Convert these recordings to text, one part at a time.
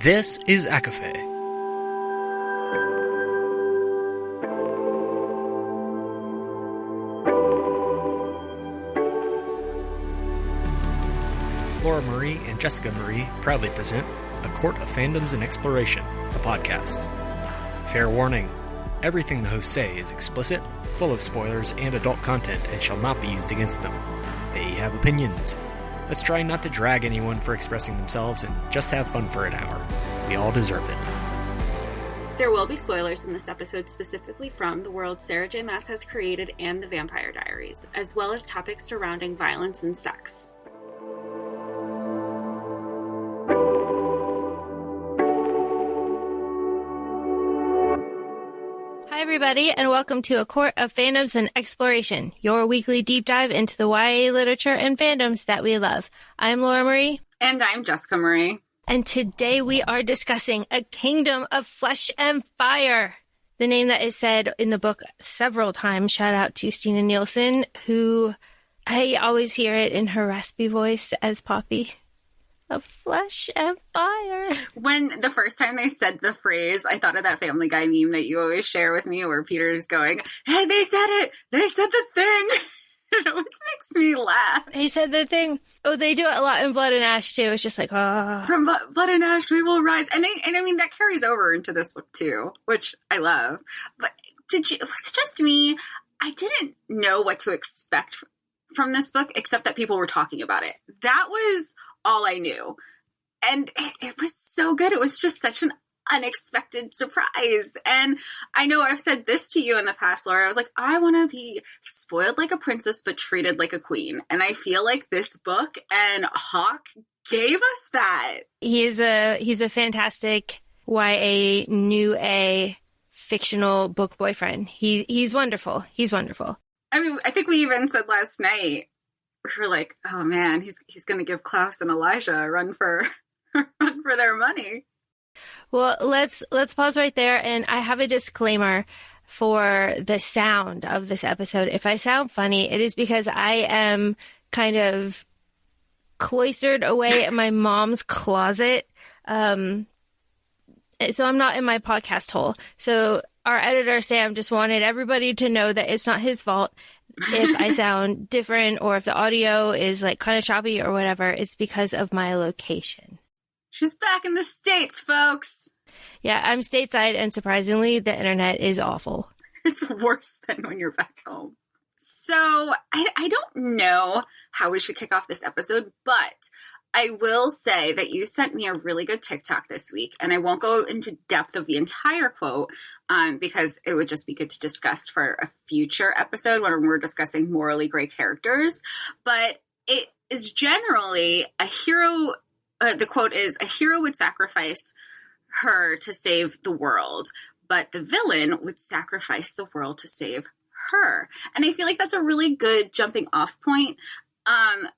This is ACOFAE. Laura Marie and Jessica Marie proudly present A Court of Fandoms and Exploration, a podcast. Fair warning, everything the hosts say is explicit, full of spoilers and adult content and shall not be used against them. They have opinions. Let's try not to drag anyone for expressing themselves and just have fun for an hour. We all deserve it. There will be spoilers in this episode specifically from the world Sarah J. Maas has created and the Vampire Diaries, as well as topics surrounding violence and sex. Hi everybody, and welcome to A Court of Fandoms and Exploration, your weekly deep dive into the YA literature and fandoms that we love. I'm Laura Marie. And I'm Jessica Marie. And today we are discussing A Kingdom of Flesh and Fire, the name that is said in the book several times. Shout out to Stina Nielsen, who I always hear it in her raspy voice as Poppy. Of flesh and fire. When the first time they said the phrase, I thought of that Family Guy meme that you always share with me where Peter's going, hey, they said it! They said the thing! It always makes me laugh. They said the thing. Oh, they do it a lot in Blood and Ash, too. It's just like, From Blood and Ash, we will rise. And I mean, that carries over into this book, too, which I love. But was it just me? I didn't know what to expect from this book, except that people were talking about it. That was all I knew. And it was so good. It was just such an unexpected surprise. And I know I've said this to you in the past, Laura. I was like, I want to be spoiled like a princess, but treated like a queen. And I feel like this book and Hawk gave us that. He's a fantastic YA new A fictional book boyfriend. He's wonderful. He's wonderful. I mean, I think we even said last night, we were like, oh man, he's going to give Klaus and Elijah a run for their money. Well, let's pause right there, and I have a disclaimer for the sound of this episode. If I sound funny, it is because I am kind of cloistered away in my mom's closet, so I'm not in my podcast hole. So our editor, Sam, just wanted everybody to know that it's not his fault if I sound different or if the audio is like kind of choppy or whatever. It's because of my location. She's back in the States, folks. Yeah, I'm stateside, and surprisingly, the internet is awful. It's worse than when you're back home. So I don't know how we should kick off this episode, but I will say that you sent me a really good TikTok this week, and I won't go into depth of the entire quote because it would just be good to discuss for a future episode when we're discussing morally gray characters. But it is generally a hero. The quote is, a hero would sacrifice her to save the world, but the villain would sacrifice the world to save her. And I feel like that's a really good jumping off point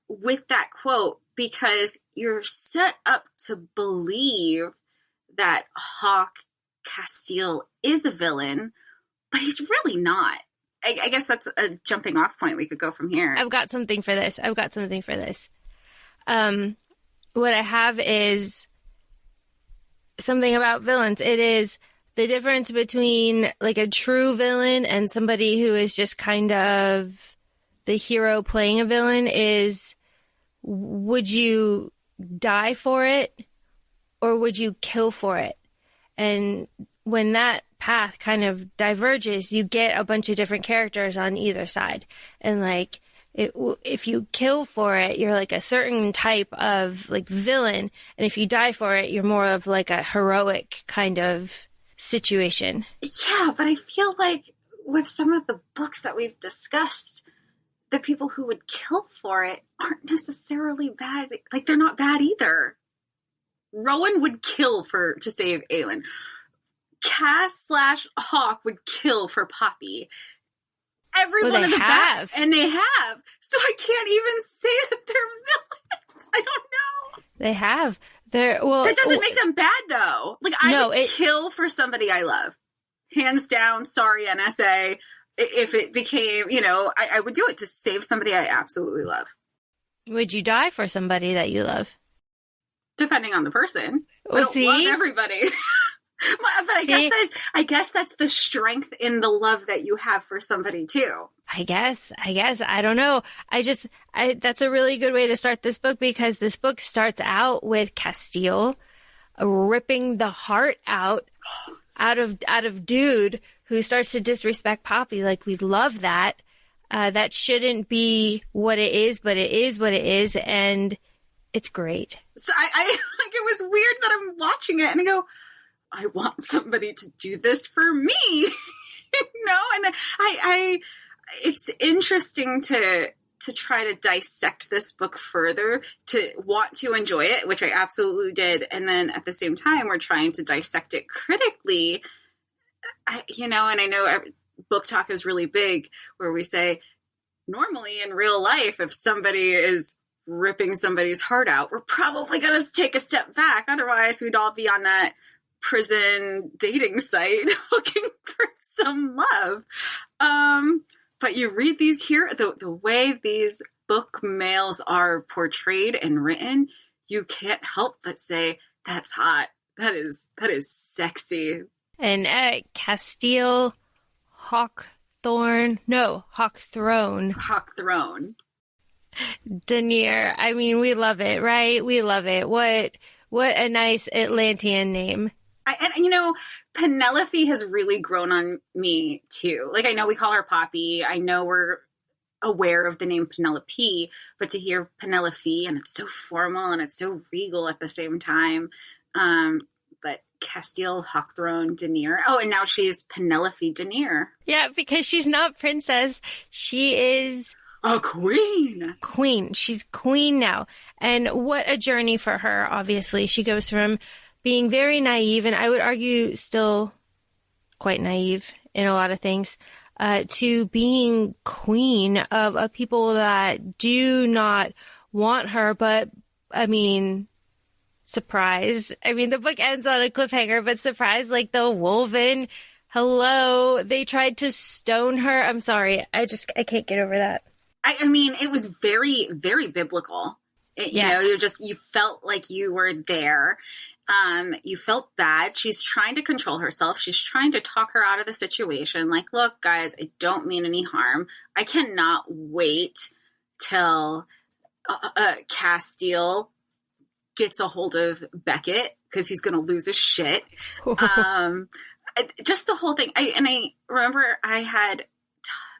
with that quote, because you're set up to believe that Hawk Casteel is a villain, but he's really not. I guess that's a jumping off point. We could go from here. I've got something for this. What I have is something about villains. It is the difference between like a true villain and somebody who is just kind of the hero playing a villain is, would you die for it or would you kill for it? And when that path kind of diverges, you get a bunch of different characters on either side. And like, if you kill for it, you're like a certain type of like villain. And if you die for it, you're more of like a heroic kind of situation. Yeah, but I feel like with some of the books that we've discussed, the people who would kill for it aren't necessarily bad. Like, they're not bad either. Rowan would kill to save Aelin. Cass/Hawk would kill for Poppy. Every one of the bad, and they have. So I can't even say that they're villains. I don't know. They have. That doesn't make them bad, though. Like, I would kill for somebody I love. Hands down, sorry, NSA. If it became, I would do it to save somebody I absolutely love. Would you die for somebody that you love? Depending on the person. I don't love everybody. But I guess that's the strength in the love that you have for somebody too. I guess. I don't know. That's a really good way to start this book, because this book starts out with Casteel ripping the heart out of dude who starts to disrespect Poppy. Like, we love that. That shouldn't be what it is, but it is what it is, and it's great. So I like, it was weird that I'm watching it and I go, I want somebody to do this for me. And it's interesting to try to dissect this book further, to want to enjoy it, which I absolutely did. And then at the same time, we're trying to dissect it critically, and I know book talk is really big, where we say, normally in real life, if somebody is ripping somebody's heart out, we're probably going to take a step back. Otherwise, we'd all be on that prison dating site looking for some love. But you read these here, the way these book males are portrayed and written, you can't help but say, that's hot. That is sexy. And Casteel Hawkthrone. Denier. I mean, we love it, right? We love it. What a nice Atlantean name. Penelope has really grown on me too. Like, I know we call her Poppy. I know we're aware of the name Penelope, but to hear Penelope, and it's so formal and it's so regal at the same time. But Casteel Hawkthrone Denier. Oh, and now she's Penelope Denier. Yeah, because she's not princess. She is a queen. Queen. She's queen now. And what a journey for her, obviously. She goes from being very naive, and I would argue still quite naive in a lot of things, to being queen of a people that do not want her. But, I mean, surprise. I mean, the book ends on a cliffhanger, but surprise, like the Wolven. Hello. They tried to stone her. I'm sorry. I can't get over that. I mean, it was very, very biblical. You felt like you were there. You felt bad. She's trying to control herself. She's trying to talk her out of the situation. Like, look, guys, I don't mean any harm. I cannot wait till Casteel gets a hold of Beckett, because he's going to lose his shit. Just the whole thing. I remember I had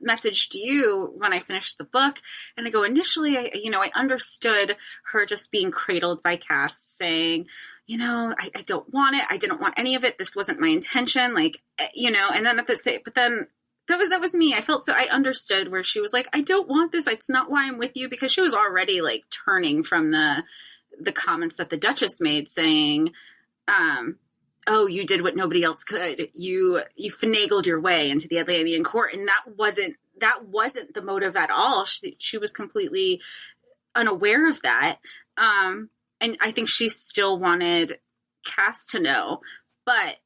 messaged you when I finished the book, and I go, initially, I understood her just being cradled by Cass, saying, I don't want it. I didn't want any of it. This wasn't my intention. Like, and then but then that was me. I understood where she was like, I don't want this. It's not why I'm with you, because she was already like turning from the comments that the Duchess made, saying, oh, you did what nobody else could. You finagled your way into the Atlantean court. And that wasn't the motive at all. She was completely unaware of that. And I think she still wanted Cass to know, but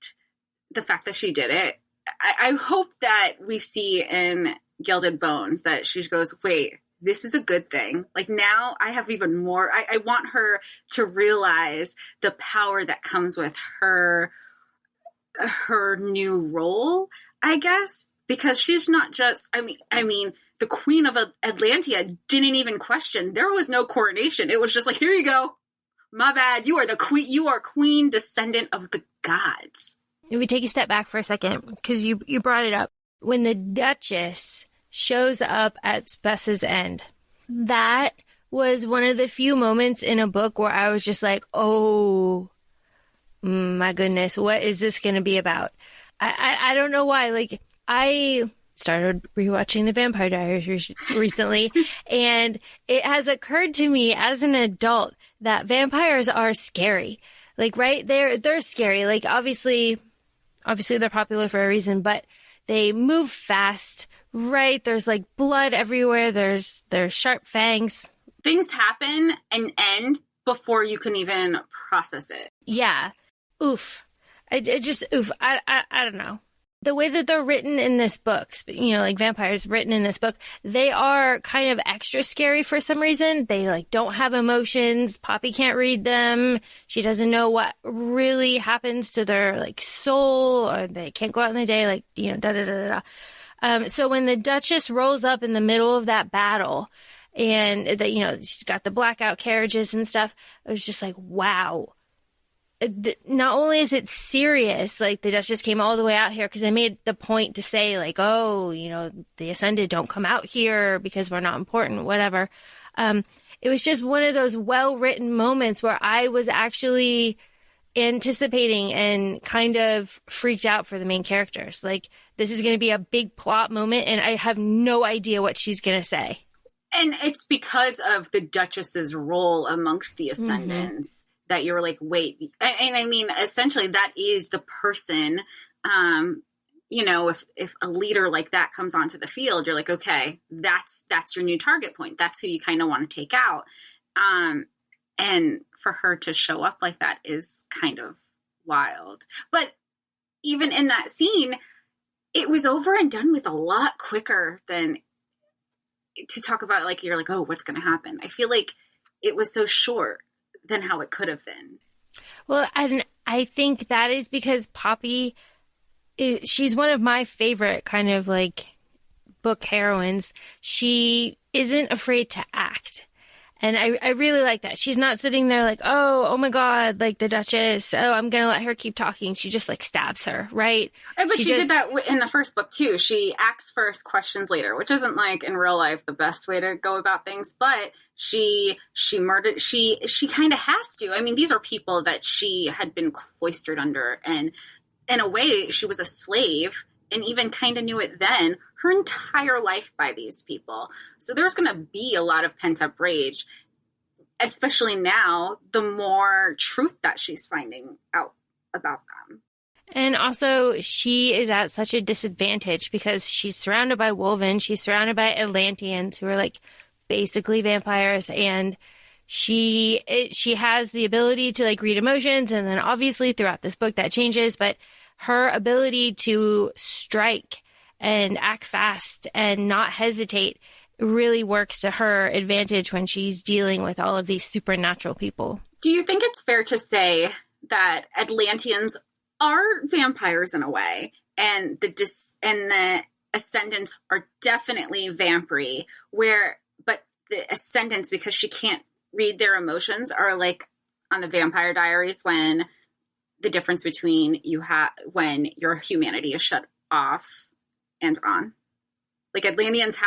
the fact that she did it, I hope that we see in Gilded Bones that she goes, wait, this is a good thing. Like, now I have even more. I want her to realize the power that comes with her new role, I guess, because she's not just, I mean, the Queen of Atlantia didn't even question. There was no coronation. It was just like, here you go. My bad. You are the queen. You are queen, descendant of the gods. If we take a step back for a second, because you brought it up. When the Duchess shows up at Spess's end, that was one of the few moments in a book where I was just like, oh my goodness, what is this going to be about? I don't know why. Like, I started rewatching The Vampire Diaries recently, and it has occurred to me as an adult that vampires are scary. Like, right? They're scary. Like, obviously they're popular for a reason, but they move fast, right? There's like blood everywhere. There's sharp fangs. Things happen and end before you can even process it. Yeah. Oof. I don't know. the way that they're written in this book, you know, like vampires written in this book, they are kind of extra scary for some reason. They like don't have emotions. Poppy can't read them. She doesn't know what really happens to their like soul, or they can't go out in the day, like, you know, da da da da. So when the Duchess rolls up in the middle of that battle, and that, you know, she's got the blackout carriages and stuff, it was just like, wow. Not only is it serious, like the Duchess came all the way out here because they made the point to say like, oh, you know, the Ascended don't come out here because we're not important, whatever. It was just one of those well-written moments where I was actually anticipating and kind of freaked out for the main characters. Like, this is going to be a big plot moment and I have no idea what she's going to say. And it's because of the Duchess's role amongst the Ascendants. That you're like, wait, and I mean, essentially that is the person, you know, if a leader like that comes onto the field, you're like, okay, that's your new target point. That's who you kind of want to take out. And for her to show up like that is kind of wild. But even in that scene, it was over and done with a lot quicker than to talk about, like, you're like, oh, what's going to happen? I feel like it was so short than how it could have been. Well, and I think that is because Poppy, she's one of my favorite kind of like book heroines. She isn't afraid to act. And I really like that. She's not sitting there like, oh my God, like the Duchess. Oh, I'm going to let her keep talking. She just like stabs her, right? But she did that in the first book too. She acts first, questions later, which isn't like in real life the best way to go about things. But she murdered, she kind of has to. I mean, these are people that she had been cloistered under. And in a way, she was a slave and even kind of knew it then, her entire life by these people. So there's going to be a lot of pent-up rage, especially now, the more truth that she's finding out about them. And also, she is at such a disadvantage because she's surrounded by Wolven, she's surrounded by Atlanteans, who are like basically vampires, and she has the ability to like read emotions, and then obviously throughout this book that changes, but her ability to strike and act fast and not hesitate really works to her advantage when she's dealing with all of these supernatural people. Do you think it's fair to say that Atlanteans are vampires in a way, and the Ascendants are definitely vampiry, but the Ascendants, because she can't read their emotions, are like on the Vampire Diaries, when the difference between when your humanity is shut off and on. Like Atlanteans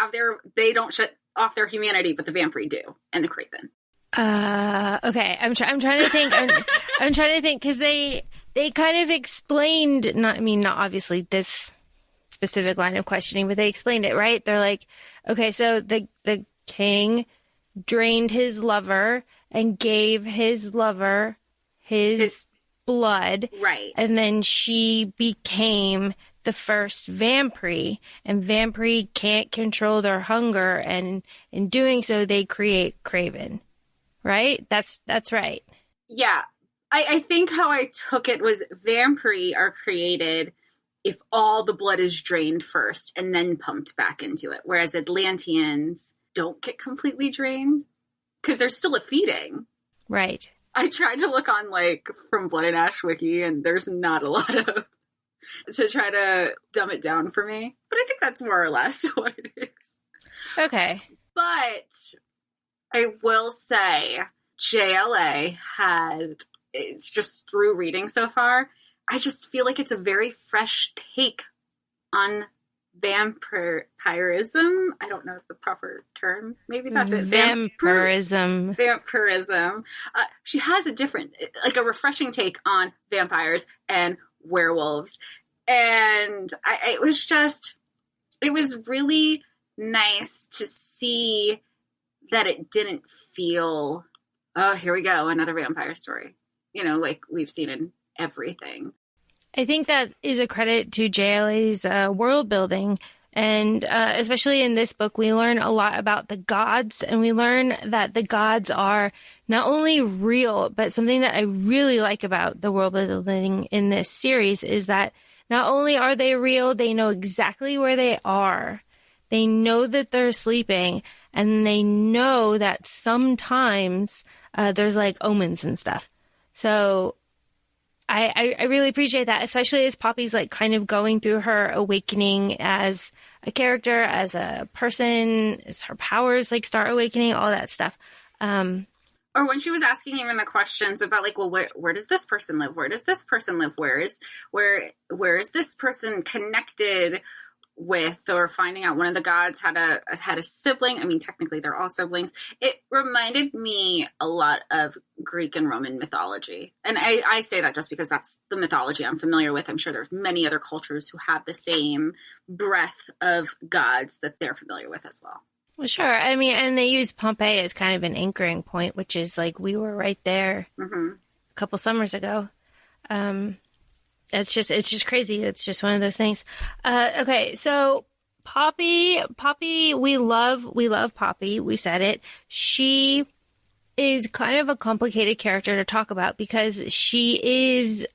they don't shut off their humanity, but the vampire do, and the Craven. Okay. I'm trying to think. I'm trying to think because they kind of explained, not obviously this specific line of questioning, but they explained it, right? They're like, okay, so the king drained his lover and gave his lover his blood, right? And then she became the first vampire, and vampire can't control their hunger, and in doing so they create Craven, right? That's right. Yeah, I think how I took it was vampire are created if all the blood is drained first and then pumped back into it, whereas Atlanteans don't get completely drained because there's still a feeding, right? I tried to look on like from Blood and Ash Wiki, and there's not a lot of to try to dumb it down for me. But I think that's more or less what it is. Okay. But I will say JLA had, just through reading so far, I just feel like it's a very fresh take on vampirism. I don't know the proper term. Maybe that's it. Vampirism. She has a different, like a refreshing take on vampires and werewolves. And it was really nice to see that it didn't feel, oh, here we go, another vampire story. You know, like we've seen in everything. I think that is a credit to JLA's world building. And especially in this book, we learn a lot about the gods, and we learn that the gods are not only real, but something that I really like about the world building in this series is that Not only are they real, they know exactly where they are. They know that they're sleeping, and they know that sometimes there's like omens and stuff. So I really appreciate that, especially as Poppy's like kind of going through her awakening as a character, as a person, as her powers like start awakening, all that stuff. Or when she was asking even the questions about like, well, where does this person live? Where does this person live? Where is this person connected with, or finding out one of the gods had a sibling. I mean, technically they're all siblings. It reminded me a lot of Greek and Roman mythology. And I say that just because that's the mythology I'm familiar with. I'm sure there's many other cultures who have the same breadth of gods that they're familiar with as well. Well, sure. I mean, and they use Pompeii as kind of an anchoring point, which is like we were right there a couple summers ago. It's just crazy. It's just one of those things. Okay, so Poppy, we love Poppy. We said it. She is kind of a complicated character to talk about because she is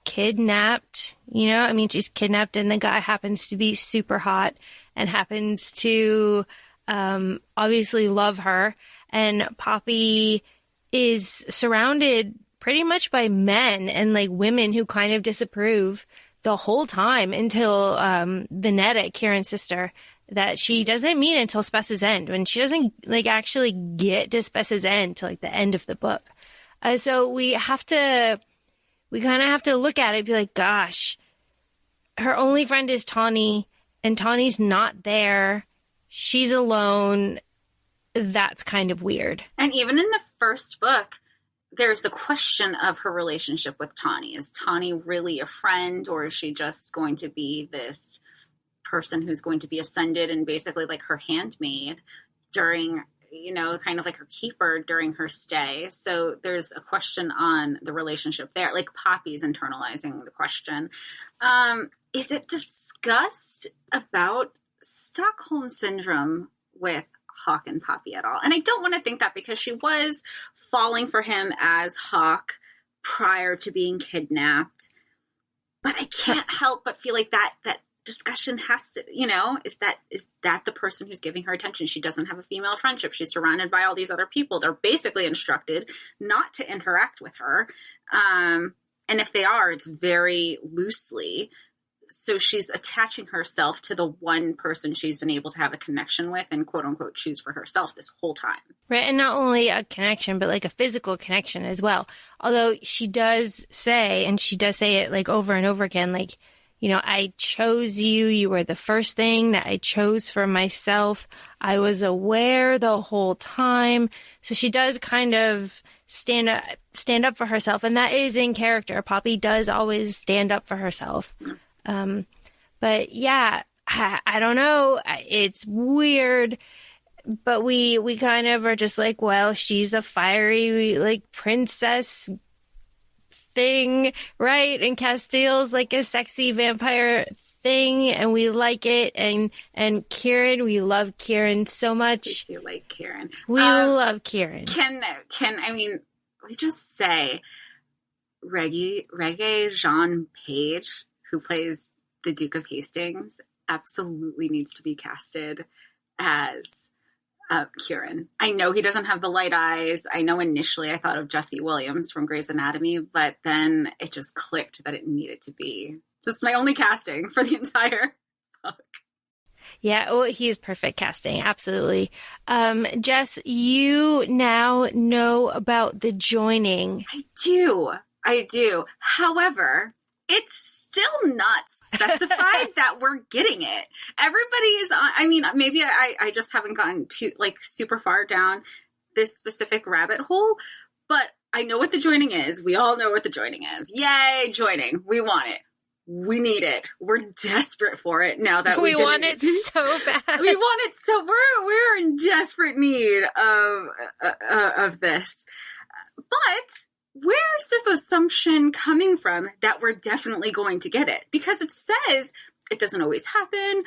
kidnapped. You know, I mean, she's kidnapped, and the guy happens to be super hot and happens to obviously love her. And Poppy is surrounded pretty much by men and like women who kind of disapprove the whole time until Venetta, Kieran's sister, that she doesn't meet until Spess's end, when she doesn't like actually get to Spess's end till like the end of the book. So we kind of have to look at it and be like, gosh, her only friend is Tawny, and Tawny's not there. She's alone. That's kind of weird. And even in the first book, there's the question of her relationship with Tawny. Is Tawny really a friend, or is she just going to be this person who's going to be ascended and basically like her handmaid during, you know, kind of like her keeper during her stay? So there's a question on the relationship there. Like Poppy's internalizing the question. Is it discussed about Stockholm Syndrome with Hawk and Poppy at all? And I don't want to think that, because she was falling for him as Hawk prior to being kidnapped. But I can't help but feel like that discussion has to, you know, is that the person who's giving her attention? She doesn't have a female friendship. She's surrounded by all these other people. They're basically instructed not to interact with her. And if they are, it's very loosely. So she's attaching herself to the one person she's been able to have a connection with and quote unquote choose for herself this whole time. Right. And not only a connection, but like a physical connection as well. Although she does say, and she does say it like over and over again, like, you know, I chose you. You were the first thing that I chose for myself. I was aware the whole time. So she does kind of stand up for herself. And that is in character. Poppy does always stand up for herself. But yeah, I don't know. It's weird, but we kind of are just like, well, she's a fiery, like, princess thing, right? And Casteel's like a sexy vampire thing, and we like it. And Kieran, we love Kieran so much. We do like Kieran. We love Kieran. Can I mean, we just say Reggae Jean Page, who plays the Duke of Hastings, absolutely needs to be casted as Kieran. I know he doesn't have the light eyes. I know initially I thought of Jesse Williams from Grey's Anatomy, but then it just clicked that it needed to be just my only casting for the entire book. Yeah, well, he's perfect casting, absolutely. Jess, you now know about the joining. I do. However, it's still not specified that we're getting it. Everybody is on, I mean, maybe I just haven't gotten too, like, super far down this specific rabbit hole, but I know what the joining is. We all know what the joining is. Yay, joining. We want it. We need it. We're desperate for it now that we want it so bad. We want it so, we're in desperate need of this. But where's this assumption coming from that we're definitely going to get it? Because it says it doesn't always happen,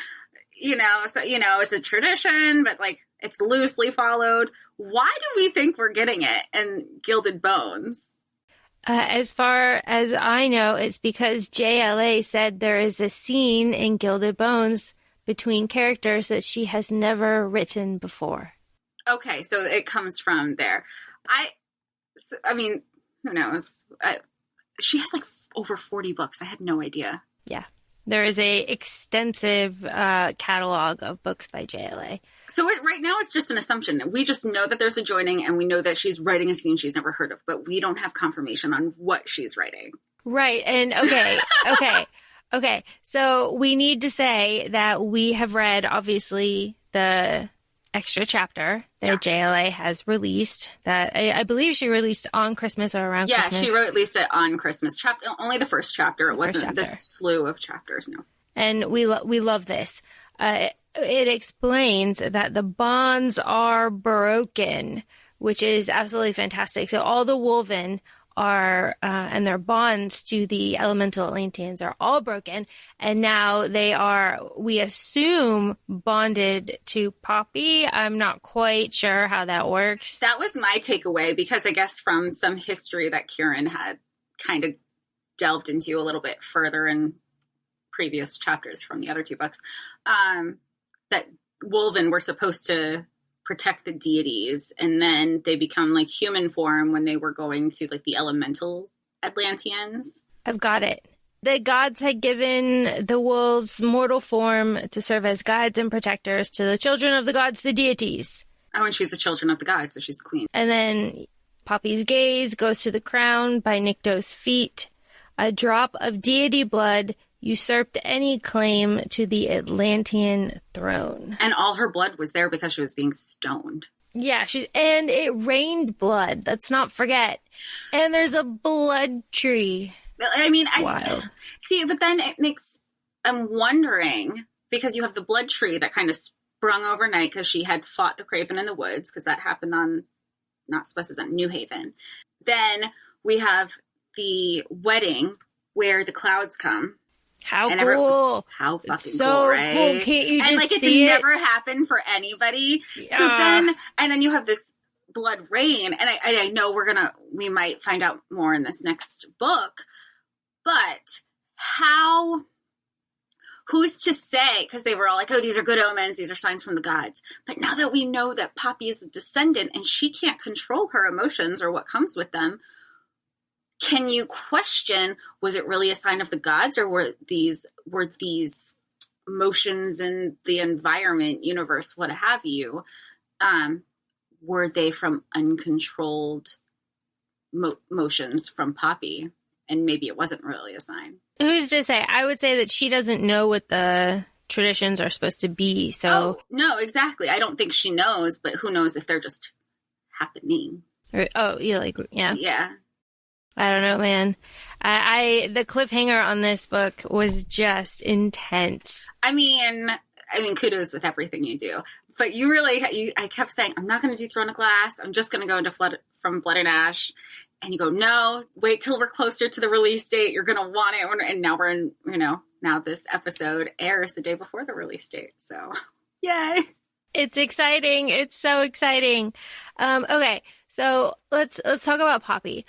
you know, so, you know, it's a tradition, but like it's loosely followed. Why do we think we're getting it in Gilded Bones? As far as I know, it's because JLA said there is a scene in Gilded Bones between characters that she has never written before. Okay, so it comes from there. I mean, who knows? She has like over 40 books. I had no idea. Yeah. There is a extensive catalog of books by JLA. So right now it's just an assumption. We just know that there's a joining and we know that she's writing a scene she's never heard of, but we don't have confirmation on what she's writing. Right. And okay. So we need to say that we have read, obviously, the extra chapter that JLA has released that I believe she released on Christmas or around Christmas. Yeah, she released it on Christmas. Only the first chapter. It wasn't this slew of chapters, no. And we love this. It explains that the bonds are broken, which is absolutely fantastic. So all the Wolven are, and their bonds to the elemental Atlanteans are all broken. And now they are, we assume, bonded to Poppy. I'm not quite sure how that works. That was my takeaway because I guess from some history that Kieran had kind of delved into a little bit further in previous chapters from the other two books, that Wolven were supposed to protect the deities, and then they become like human form when they were going to like the elemental Atlanteans. I've got it. The gods had given the wolves mortal form to serve as guides and protectors to the children of the gods, the deities. Oh, and she's the children of the gods, so she's the queen. And then Poppy's gaze goes to the crown by Nycto's feet. A drop of deity blood usurped any claim to the Atlantean throne. And all her blood was there because she was being stoned. Yeah, and it rained blood. Let's not forget. And there's a blood tree. I mean, wild. See, but then I'm wondering, because you have the blood tree that kind of sprung overnight because she had fought the Craven in the woods, because that happened on, not Spesses, on New Haven. Then we have the wedding where the clouds come. How cool. How fucking so cool, right? Cool. Can't you just and like it's see never happened for anybody. Yeah. So then you have this blood rain, and I know we might find out more in this next book, but who's to say, because they were all like, oh, these are good omens, these are signs from the gods. But now that we know that Poppy is a descendant and she can't control her emotions or what comes with them, can you question, was it really a sign of the gods, or were these motions in the environment, universe, what have you, were they from uncontrolled motions from Poppy? And maybe it wasn't really a sign. Who's to say? I would say that she doesn't know what the traditions are supposed to be. So oh, no, exactly. I don't think she knows, but who knows if they're just happening. Yeah. I don't know, man. The cliffhanger on this book was just intense. I mean, kudos with everything you do. But I kept saying, I'm not going to do Throne of Glass. I'm just going to go into From Blood and Ash. And you go, no, wait till we're closer to the release date. You're going to want it. And now we're in, now this episode airs the day before the release date. So, yay. It's exciting. It's so exciting. Okay, so let's talk about Poppy.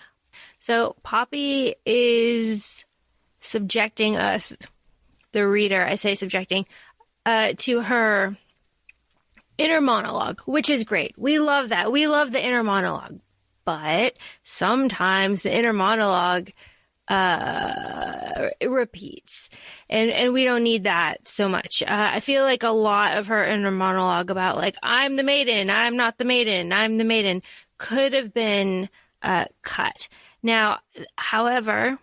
So Poppy is subjecting us, the reader, I say subjecting, to her inner monologue, which is great. We love that. We love the inner monologue. But sometimes the inner monologue it repeats. And we don't need that so much. I feel like a lot of her inner monologue about, like, I'm the maiden, I'm not the maiden, I'm the maiden, could have been cut. Now, however,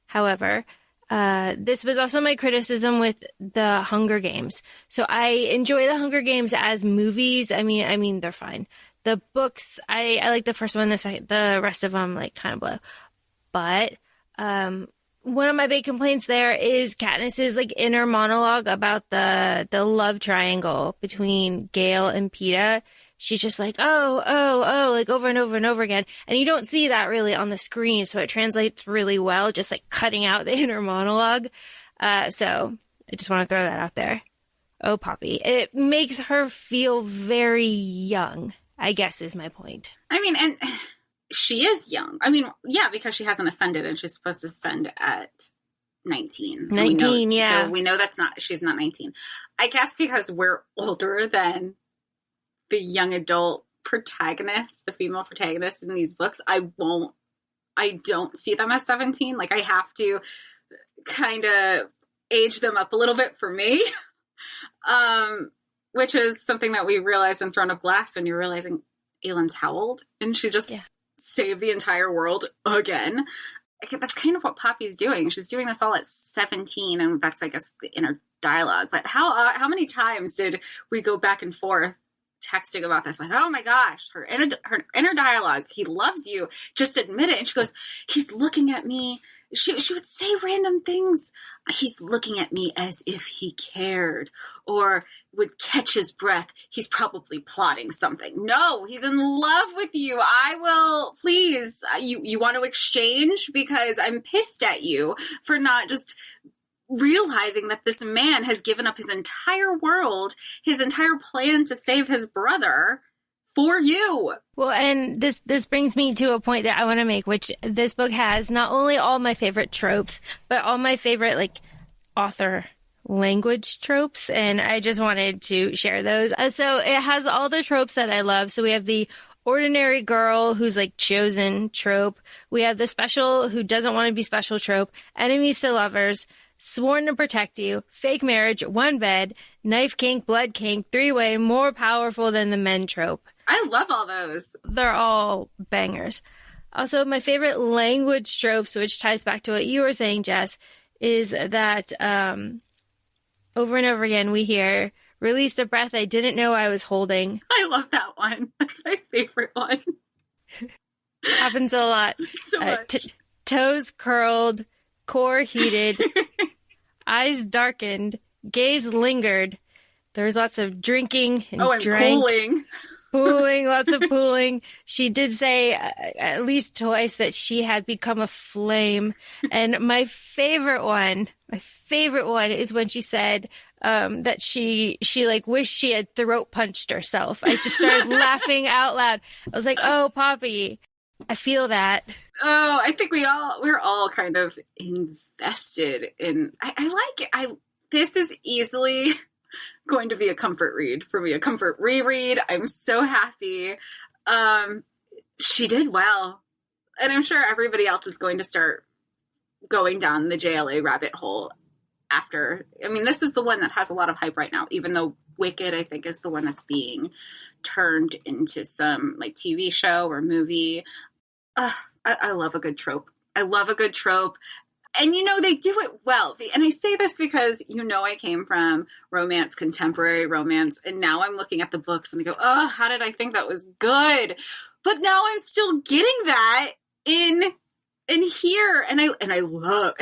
this was also my criticism with the Hunger Games. So I enjoy the Hunger Games as movies. I mean, they're fine. The books, I like the first one, the rest of them, like, kind of blow. But one of my big complaints there is Katniss's, like, inner monologue about the love triangle between Gale and Peeta. She's just like, oh, like over and over and over again. And you don't see that really on the screen, so it translates really well, just like cutting out the inner monologue. So I just want to throw that out there. Oh, Poppy. It makes her feel very young, I guess is my point. I mean, and she is young. I mean, yeah, because she hasn't ascended, and she's supposed to ascend at 19. 19, yeah. So we know she's not 19. I guess because we're older than the young adult protagonists, the female protagonists in these books, I don't see them as 17. Like, I have to kind of age them up a little bit for me. Which is something that we realized in Throne of Glass when you're realizing Aelin's how old? And she just saved the entire world again. That's kind of what Poppy's doing. She's doing this all at 17, and that's, I guess, the inner dialogue. But how many times did we go back and forth texting about this? Like, oh my gosh, her inner dialogue. He loves you. Just admit it. And she goes, he's looking at me. She would say random things. He's looking at me as if he cared, or would catch his breath. He's probably plotting something. No, he's in love with you. I will, please, you want to exchange? Because I'm pissed at you for not just realizing that this man has given up his entire world, his entire plan to save his brother for you. Well, and this brings me to a point that I want to make, which this book has not only all my favorite tropes, but all my favorite, like, author language tropes, and I just wanted to share those. So it has all the tropes that I love. So we have the ordinary girl who's, like, chosen trope. We have the special who doesn't want to be special trope, enemies to lovers, sworn to protect you, fake marriage, one bed, knife kink, blood kink, three-way, more powerful than the men trope. I love all those. They're all bangers. Also, my favorite language tropes, which ties back to what you were saying, Jess, is that over and over again we hear, released a breath I didn't know I was holding. I love that one. That's my favorite one. Happens a lot. So much. Toes curled, core heated, eyes darkened, gaze lingered. There's lots of drinking and drank. Pooling. Pooling, lots of pooling. She did say at least twice that she had become a flame. And my favorite one is when she said that she like wished she had throat punched herself. I just started laughing out loud. I was like, oh, Poppy, I feel that. Oh, I think we're all kind of invested in, I like it. This is easily going to be a comfort read for me, a comfort reread. I'm so happy. She did well. And I'm sure everybody else is going to start going down the JLA rabbit hole after. I mean, this is the one that has a lot of hype right now, even though Wicked, I think, is the one that's being turned into some, like, TV show or movie. I love a good trope. I love a good trope. And, they do it well. And I say this because, I came from romance, contemporary romance, and now I'm looking at the books and I go, oh, how did I think that was good? But now I'm still getting that in here. And I love,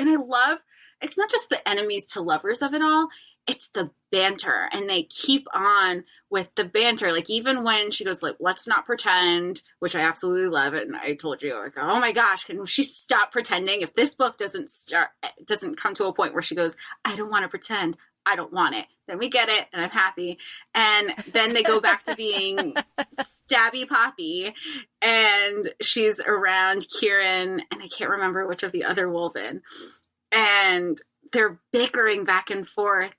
it's not just the enemies to lovers of it all. It's the banter, and they keep on with the banter. Like, even when she goes, like, let's not pretend, which I absolutely love it. And I told you, like, oh my gosh, can she stop pretending? If this book doesn't come to a point where she goes, I don't want to pretend, I don't want it, then we get it, and I'm happy. And then they go back to being stabby Poppy, and she's around Kieran, and I can't remember which of the other Wolven. And they're bickering back and forth.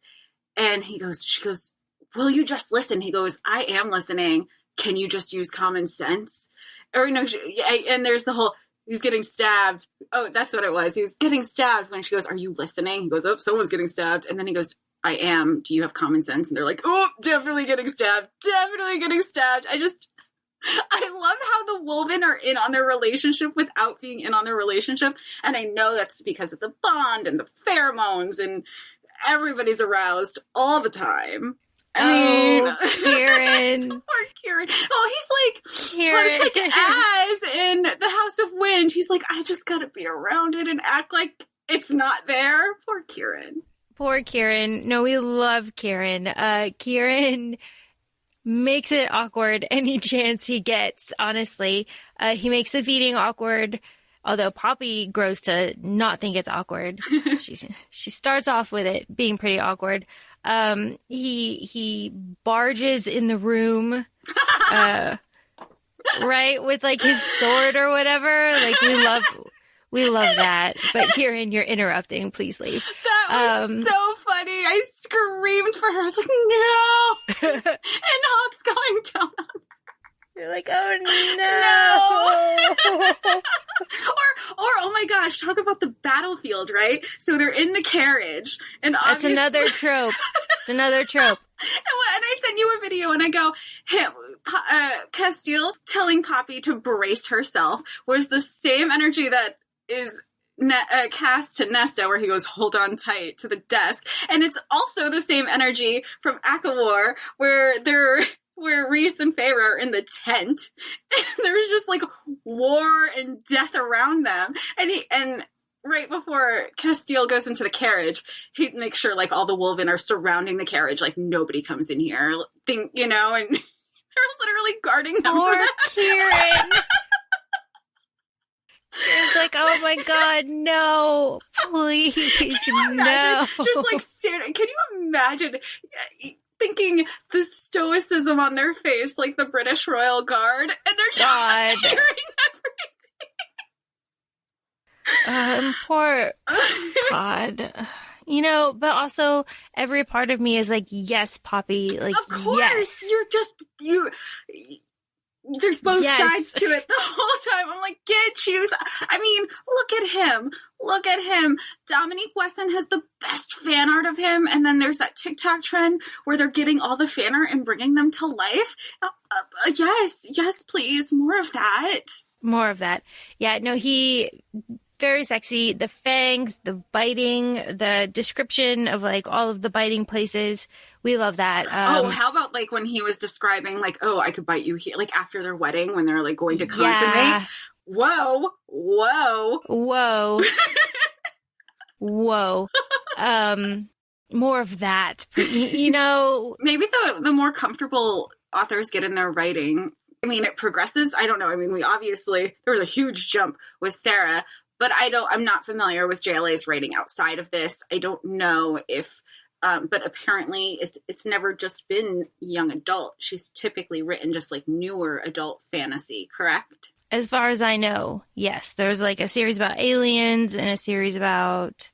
And she goes, will you just listen? He goes, I am listening. Can you just use common sense? Or, and there's the whole, he's getting stabbed. Oh, that's what it was. He was getting stabbed when she goes, are you listening? He goes, oh, someone's getting stabbed. And then he goes, I am. Do you have common sense? And they're like, oh, definitely getting stabbed. Definitely getting stabbed. I love how the Wolven are in on their relationship without being in on their relationship. And I know that's because of the bond and the pheromones, and everybody's aroused all the time. I mean, Kieran. Poor Kieran. Oh, he's like, Kieran. But it's like as in the House of Wind. He's like, I just gotta be around it and act like it's not there. Poor Kieran. Poor Kieran. No, we love Kieran. Kieran makes it awkward any chance he gets, honestly. He makes the feeding awkward, although Poppy grows to not think it's awkward. She starts off with it being pretty awkward. He barges in the room right? With like his sword or whatever. Like we love that. But Kieran, you're interrupting. Please leave. That was so funny. I screamed for her. I was like, no. And Hawk's going down on her. You're like, oh no. Or oh my gosh, talk about the battlefield, right? So they're in the carriage, and that's another trope. It's another trope. And I sent you a video, and I go, Casteel telling Poppy to brace herself was the same energy that is cast to Nesta, where he goes, hold on tight to the desk. And it's also the same energy from ACOFAE, where Rhys and Feyre are in the tent, and there's just like war and death around them. And right before Casteel goes into the carriage, he makes sure like all the Wolven are surrounding the carriage, like nobody comes in here, and they're literally guarding them. Poor Kieran. It's like, oh my god, no, please, no. Just like standing. Can you imagine? Thinking the stoicism on their face, like the British Royal Guard, and they're just hearing everything. Poor God. But also every part of me is like, yes, Poppy. Like, of course, yes. There's both sides to it the whole time. I'm like, choose. I mean, look at him. Dominique Wesson has the best fan art of him. And then there's that TikTok trend where they're getting all the fan art and bringing them to life. Yes, please. More of that. Yeah, no, he very sexy. The fangs, the biting, the description of like all of the biting places. We love that. How about like when he was describing like, oh, I could bite you here, like after their wedding when they're like going to consummate. Yeah. Whoa. Whoa. More of that. Maybe the more comfortable authors get in their writing, I mean, it progresses. I don't know. I mean, there was a huge jump with Sarah, but I'm not familiar with JLA's writing outside of this. I don't know if, but apparently it's never just been young adult. She's typically written just like newer adult fantasy, correct? As far as I know, yes. There's like a series about aliens and a series about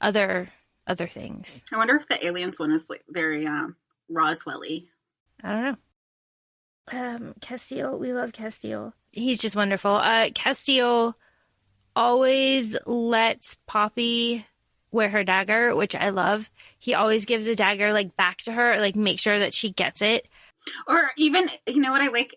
other things. I wonder if the aliens one is like very Roswell-y. I don't know. Casteel, we love Casteel. He's just wonderful. Casteel always lets Poppy wear her dagger, which I love. He always gives the dagger like back to her, like make sure that she gets it. Or even, you know what I like?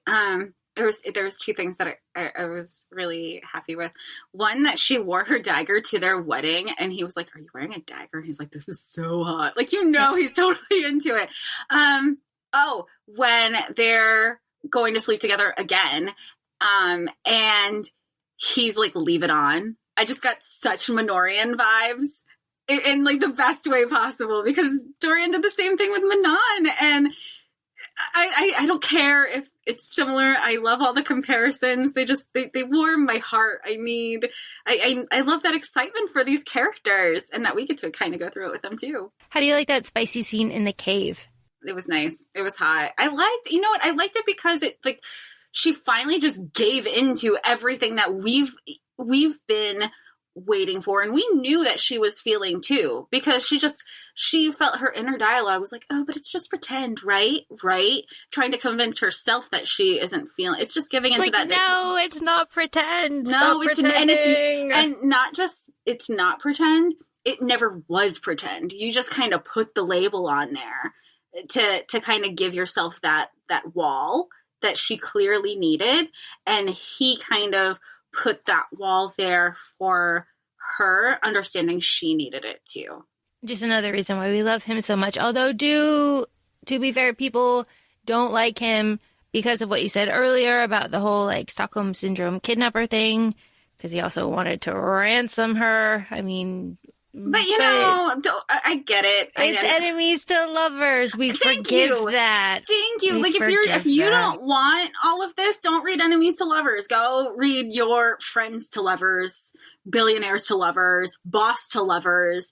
There was two things that I was really happy with. One, that she wore her dagger to their wedding, and he was like, "Are you wearing a dagger?" And he's like, "This is so hot." Like, he's totally into it. When they're going to sleep together again, and he's like, "Leave it on." I just got such Minorian vibes in like the best way possible, because Dorian did the same thing with Manon, and I don't care if it's similar. I love all the comparisons. They warm my heart. I love that excitement for these characters, and that we get to kind of go through it with them too. How do you like that spicy scene in the cave? It was nice. It was hot. I liked it because it like she finally just gave into everything that we've been waiting for, and we knew that she was feeling too, because she felt her inner dialogue was like, oh, but it's just pretend, right, trying to convince herself that she isn't feeling. It's just giving into that. No, it's not pretend. No, it's not just it's not pretend. It never was pretend. You just kind of put the label on there to kind of give yourself that wall that she clearly needed, and he kind of put that wall there for her, understanding she needed it too. Just another reason why we love him so much. Although, to be fair, people don't like him because of what you said earlier about the whole like Stockholm Syndrome kidnapper thing, because he also wanted to ransom her. I mean, but I get it. It's enemies to lovers. We forgive that. Thank you. Like if you don't want all of this, don't read Enemies to Lovers. Go read your Friends to Lovers, Billionaires to Lovers, Boss to Lovers.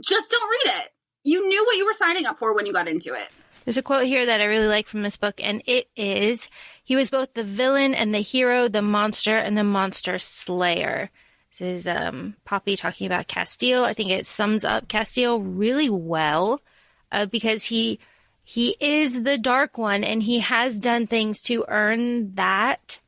Just don't read it. You knew what you were signing up for when you got into it. There's a quote here that I really like from this book, and it is, "He was both the villain and the hero, the monster and the monster slayer." This is Poppy talking about Casteel. I think it sums up Casteel really well because he is the Dark One, and he has done things to earn that.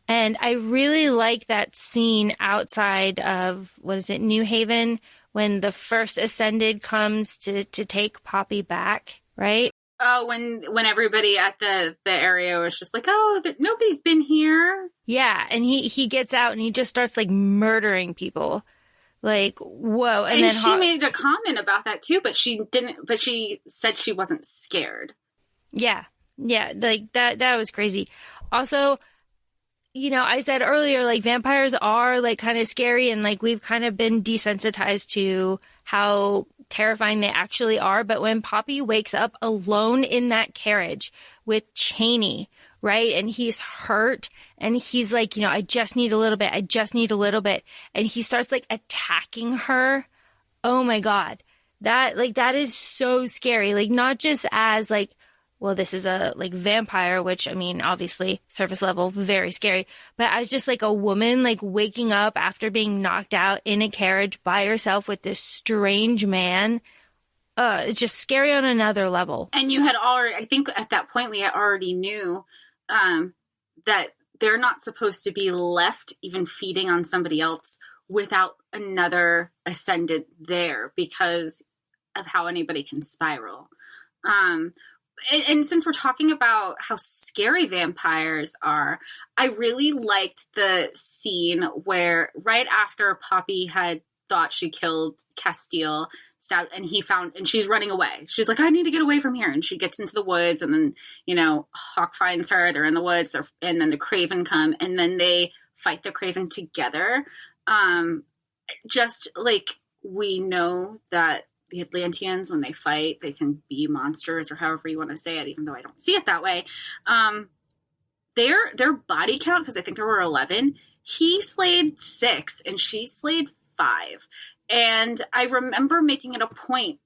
And I really like that scene outside of, New Haven, when the first Ascended comes to take Poppy back, right? Oh, when everybody at the area was just like, oh, nobody's been here. Yeah, and he gets out and he just starts, like, murdering people. Like, whoa. And then she made a comment about that, too, but she didn't, but she said she wasn't scared. Yeah, like, that was crazy. Also, you know, I said earlier, like, vampires are, like, kind of scary, and, like, we've kind of been desensitized to how terrifying they actually are. But when Poppy wakes up alone in that carriage with Cheney, right, and he's hurt, and he's like, you know, I just need a little bit, and he starts, like, attacking her. Oh my God. That is so scary. Like, not just as, like, well, this is a, like, vampire, which, I mean, obviously, surface level, very scary. But as just, like, a woman, like, waking up after being knocked out in a carriage by herself with this strange man, it's just scary on another level. And you had already, I think at that point, we already knew that they're not supposed to be left even feeding on somebody else without another Ascended there because of how anybody can spiral. And since we're talking about how scary vampires are, I really liked the scene where right after Poppy had thought she killed Casteel, stabbed, and she's running away. She's like, I need to get away from here. And she gets into the woods, and then, you know, Hawk finds her. They're in the woods, and then the Craven come, and then they fight the Craven together. Just like we know that the Atlanteans, when they fight, they can be monsters or however you want to say it, even though I don't see it that way. Their body count, because I think there were 11, he slayed 6 and she slayed 5. And I remember making it a point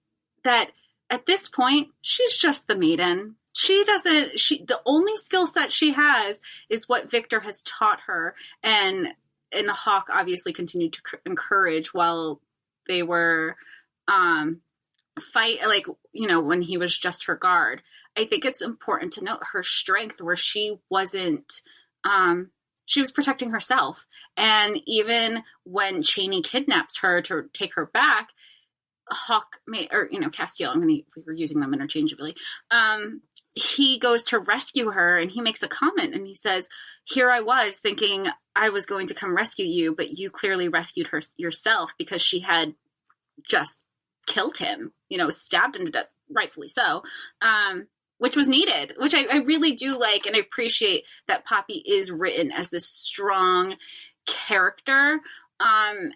that at this point, she's just the maiden. The only skill set she has is what Victor has taught her. And Hawk obviously continued to encourage while they were fight, like, you know, when he was just her guard. I think it's important to note her strength where she wasn't, she was protecting herself. And even when Cheney kidnaps her to take her back, Casteel, we were using them interchangeably. He goes to rescue her and he makes a comment and he says, here I was thinking I was going to come rescue you, but you clearly rescued her yourself because she had just killed him, you know, stabbed him to death, rightfully so, which was needed, which I really do like. And I appreciate that Poppy is written as this strong character and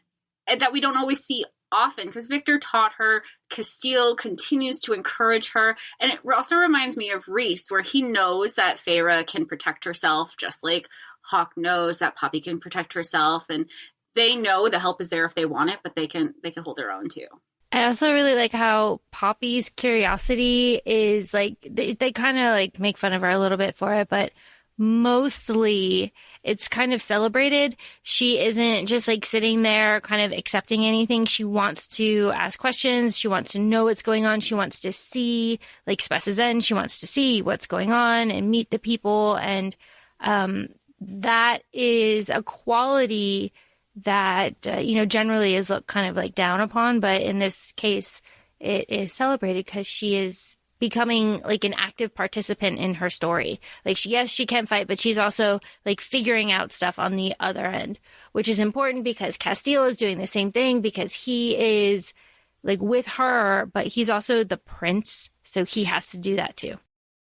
that we don't always see often, because Victor taught her, Casteel continues to encourage her, and it also reminds me of Reese, where he knows that Feyre can protect herself, just like Hawk knows that Poppy can protect herself, and they know the help is there if they want it, but they can hold their own too. I also really like how Poppy's curiosity is like, they kind of like make fun of her a little bit for it, but mostly it's kind of celebrated. She isn't just like sitting there kind of accepting anything. She wants to ask questions. She wants to know what's going on. She wants to see, like Spess's End, she wants to see what's going on and meet the people. And that is a quality that, generally is looked kind of like down upon. But in this case, it is celebrated because she is becoming like an active participant in her story. Like she can fight, but she's also like figuring out stuff on the other end, which is important because Casteel is doing the same thing because he is like with her, but he's also the prince. So he has to do that too.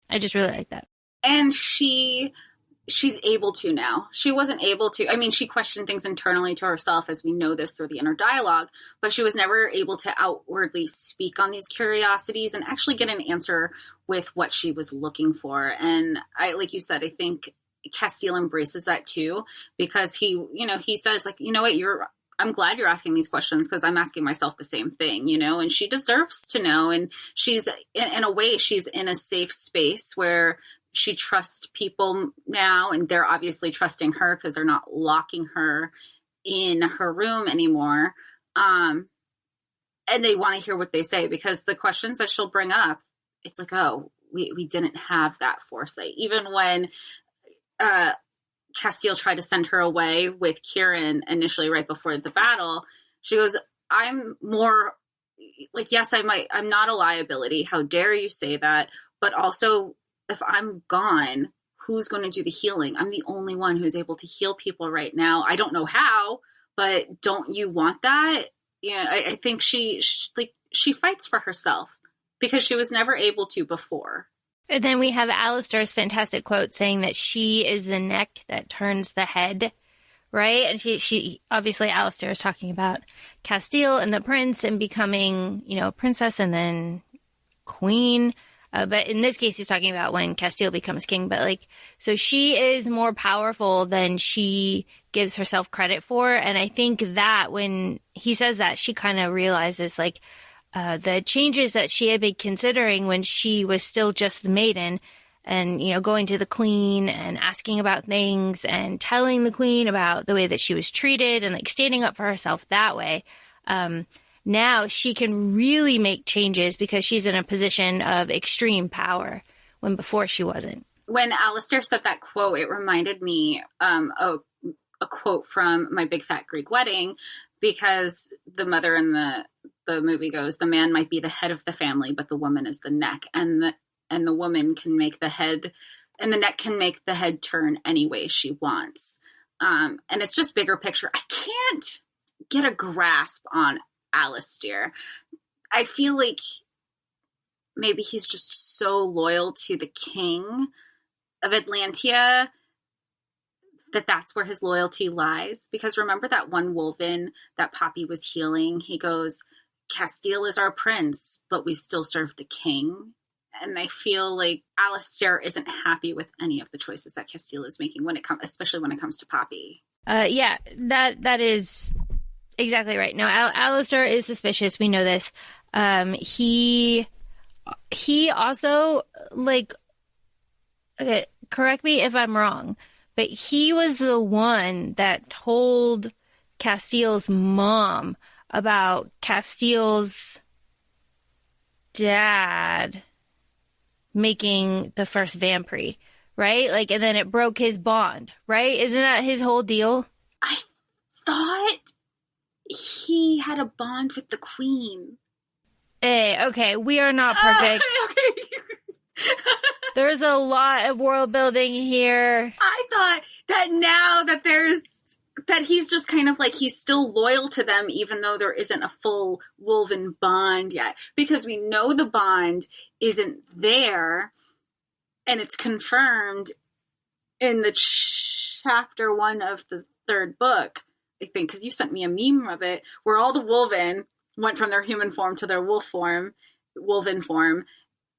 I just really like that. And she's able to now. She wasn't able to. I mean, she questioned things internally to herself, as we know this through the inner dialogue, but she was never able to outwardly speak on these curiosities and actually get an answer with what she was looking for. And like you said, I think Casteel embraces that too, because he says like, you know what, I'm glad you're asking these questions because I'm asking myself the same thing, you know, and she deserves to know. And she's in a way, she's in a safe space where she trusts people now, and they're obviously trusting her because they're not locking her in her room anymore. And they want to hear what they say, because the questions that she'll bring up, it's like, oh, we didn't have that foresight. Even when Casteel tried to send her away with Kieran initially right before the battle, she goes, I'm more like, yes, I'm not a liability. How dare you say that? But also, if I'm gone, who's going to do the healing? I'm the only one who's able to heal people right now. I don't know how, but don't you want that? Yeah, I think she fights for herself because she was never able to before. And then we have Alistair's fantastic quote saying that she is the neck that turns the head, right? And she obviously, Alistair is talking about Casteel and the prince and becoming, you know, princess and then queen. But in this case, he's talking about when Casteel becomes king. But like, so she is more powerful than she gives herself credit for. And I think that when he says that, she kind of realizes like the changes that she had been considering when she was still just the maiden and, you know, going to the queen and asking about things and telling the queen about the way that she was treated and like standing up for herself that way. Now she can really make changes because she's in a position of extreme power when before she wasn't. When Alistair said that quote, it reminded me a quote from My Big Fat Greek Wedding, because the mother in the movie goes, the man might be the head of the family, but the woman is the neck. And the woman can make the head, and the neck can make the head turn any way she wants. And it's just bigger picture. I can't get a grasp on Alistair. I feel like maybe he's just so loyal to the king of Atlantia that that's where his loyalty lies. Because remember that one Wolven that Poppy was healing? He goes, Casteel is our prince, but we still serve the king. And I feel like Alistair isn't happy with any of the choices that Casteel is making especially when it comes to Poppy. Yeah, that is exactly right. No, Alistair is suspicious. We know this. He also, like, okay, correct me if I'm wrong, but he was the one that told Casteel's mom about Casteel's dad making the first vampire, right? Like, and then it broke his bond, right? Isn't that his whole deal? I thought he had a bond with the queen. Hey, okay, we are not perfect. Okay. There's a lot of world building here. I thought that now that he's just kind of like, he's still loyal to them, even though there isn't a full woven bond yet. Because we know the bond isn't there, and it's confirmed in the chapter 1 of the 3rd book, I think, because you sent me a meme of it, where all the Wolven went from their human form to their Wolven form,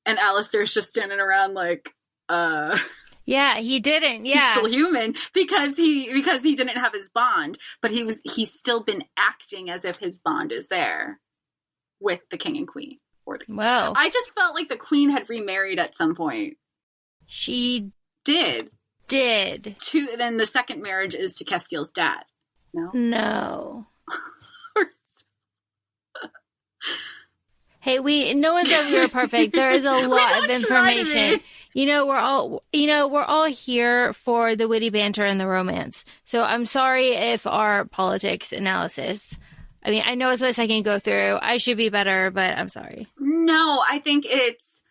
and Alistair's just standing around like, Yeah, he didn't. Yeah, he's still human because he didn't have his bond, but he's still been acting as if his bond is there with the king and queen. Well, I just felt like the queen had remarried at some point. She did. Then the second marriage is to Casteel's dad. No. Hey, no one's ever perfect. There is a lot of information. We're all here for the witty banter and the romance. So I'm sorry if our politics analysis, I mean, I know it's my second go through. I should be better, but I'm sorry. No, I think it's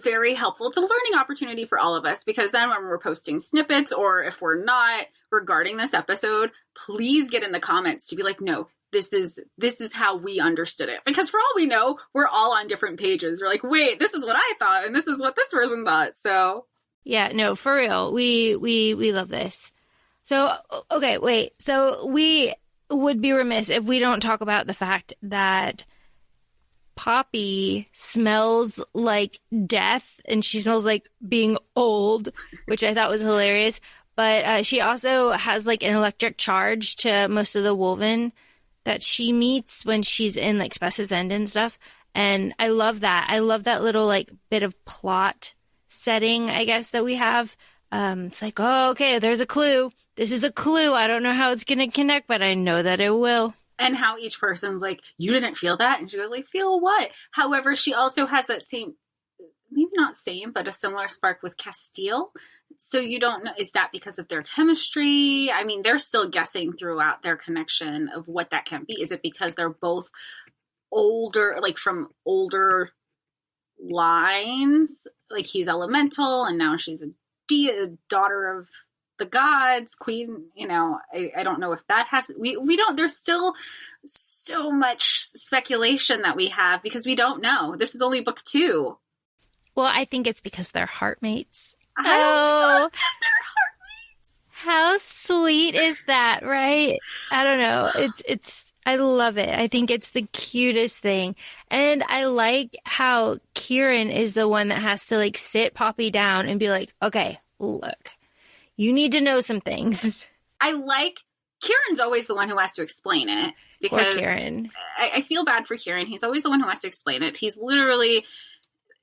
very helpful. It's a learning opportunity for all of us, because then when we're posting snippets, or if we're not, regarding this episode, please get in the comments to be like, no, this is how we understood it. Because for all we know, we're all on different pages. We're like, wait, this is what I thought, and this is what this person thought. So yeah, no, for real. We love this. So, okay, wait. So we would be remiss if we don't talk about the fact that Poppy smells like death, and she smells like being old, which I thought was hilarious. But she also has like an electric charge to most of the Wolven that she meets when she's in like Spess's End and stuff. And I love that. I love that little like bit of plot setting, I guess, that we have. It's like, oh, okay, there's a clue. This is a clue. I don't know how it's going to connect, but I know that it will. And how each person's like, you didn't feel that? And she goes like, feel what? However, she also has that same, maybe not same, but a similar spark with Casteel. So you don't know, is that because of their chemistry? I mean, they're still guessing throughout their connection of what that can be. Is it because they're both older, like from older lines? Like he's elemental and now she's a daughter of the gods, queen, you know, I don't know if that has, we don't, there's still so much speculation that we have because we don't know. This is only book 2. Well, I think it's because they're heartmates. I don't know. They're heartmates. How sweet is that, right? I don't know. I love it. I think it's the cutest thing. And I like how Kieran is the one that has to like sit Poppy down and be like, okay, look, you need to know some things. I like Kieran's always the one who has to explain it because Poor Kieran. I feel bad for Kieran. He's always the one who has to explain it. He's literally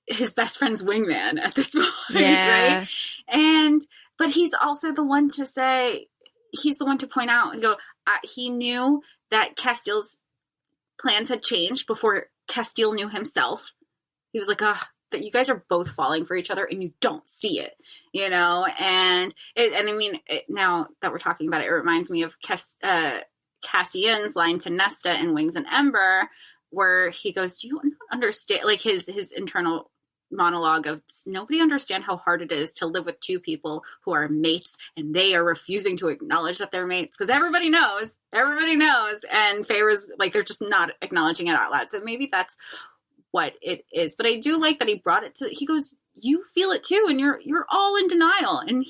his best friend's wingman at this point, Yeah. right? But he's also the one to say, he's the one to point out and go, he knew that Casteel's plans had changed before Casteel knew himself. He was like, that you guys are both falling for each other and you don't see it, you know? And I mean, now that we're talking about it, it reminds me of Cassian's line to Nesta in Wings and Ember, where he goes, do you not understand, like his internal monologue of nobody understand how hard it is to live with two people who are mates and they are refusing to acknowledge that they're mates because everybody knows, and Feyre's like, they're just not acknowledging it out loud. So maybe that's what it is. But I do like that he brought it to, he goes, you feel it too, and you're all in denial. And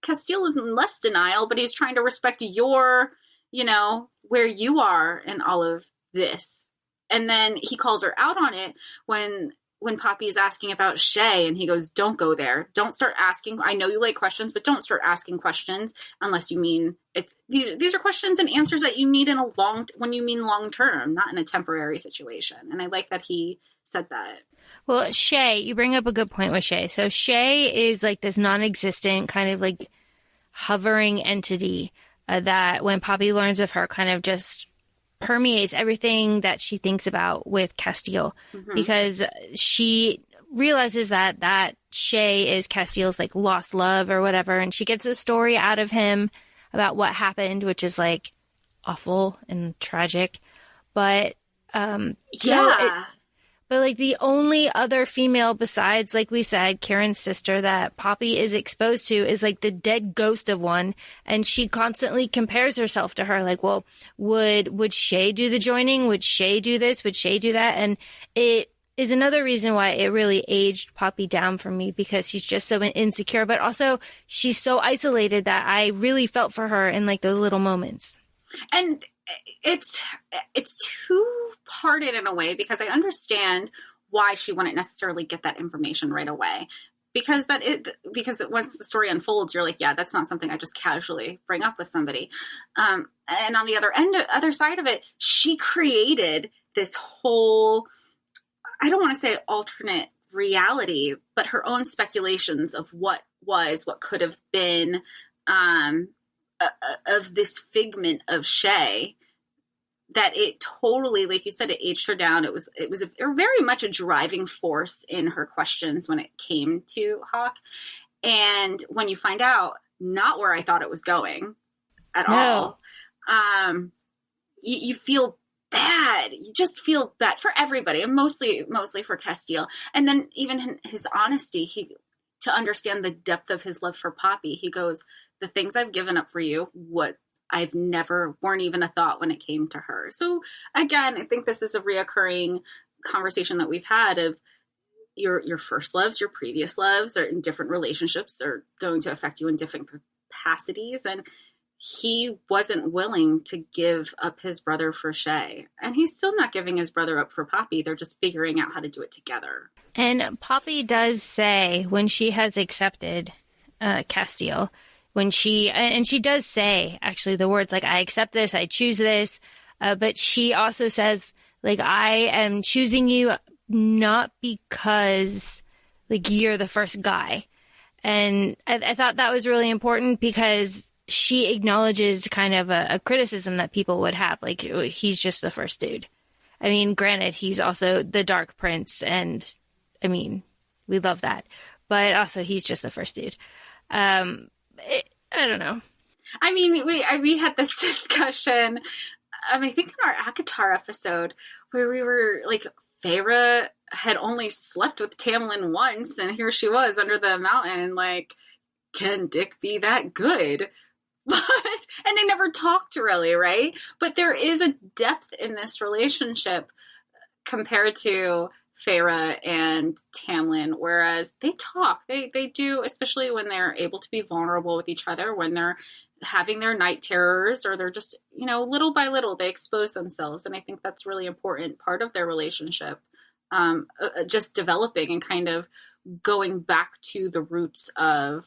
Casteel is in less denial, but he's trying to respect your, you know, where you are in all of this. And then he calls her out on it when Poppy's asking about Shay, and he goes, don't go there. Don't start asking. I know you like questions, but don't start asking questions unless you mean it's these are questions and answers that you need when you mean long term, not in a temporary situation. And I like that he said that. Well, Shay, you bring up a good point with Shay. So Shay is like this non-existent kind of like hovering entity that when Poppy learns of her kind of just permeates everything that she thinks about with Casteel, because she realizes that Shay is Casteel's like lost love or whatever, and she gets a story out of him about what happened, which is like awful and tragic. But but like the only other female besides, like we said, Kieran's sister that Poppy is exposed to is like the dead ghost of one. And she constantly compares herself to her. Like, well, would Shay do the joining? Would Shay do this? Would Shay do that? And it is another reason why it really aged Poppy down for me, because she's just so insecure, but also she's so isolated that I really felt for her in like those little moments. And it's two-parted in a way, because I understand why she wouldn't necessarily get that information right away. Because once the story unfolds, you're like, yeah, that's not something I just casually bring up with somebody. And on the other side of it, she created this whole, I don't want to say alternate reality, but her own speculations of what could have been, of this figment of Shay, that it totally, like you said, it aged her down. It was very much a driving force in her questions when it came to Hawke. And when you find out, not where I thought it was going at all, you feel bad. You just feel bad for everybody, and mostly for Casteel. And then even his honesty, to understand the depth of his love for Poppy, he goes, the things I've given up for you, what I've never weren't even a thought when it came to her. So again, I think this is a reoccurring conversation that we've had of your first loves, your previous loves, or in different relationships are going to affect you in different capacities. And he wasn't willing to give up his brother for Shay. And he's still not giving his brother up for Poppy. They're just figuring out how to do it together. And Poppy does say, when she has accepted Casteel, when she does say actually the words like, I accept this, I choose this. But she also says, like, I am choosing you not because, like, you're the first guy. And I thought that was really important because she acknowledges kind of a criticism that people would have. Like, he's just the first dude. I mean, granted, he's also the Dark Prince. And, I mean, we love that. But also, he's just the first dude. I don't know. I mean, we had this discussion, I think in our ACOTAR episode, where we were like, Feyre had only slept with Tamlin once, and here she was under the mountain, like, can Dick be that good? And they never talked really, right? But there is a depth in this relationship compared to Feyre and Tamlin, whereas they talk. They do, especially when they're able to be vulnerable with each other, when they're having their night terrors, or they're just, little by little, they expose themselves. And I think that's really important part of their relationship, just developing and kind of going back to the roots of,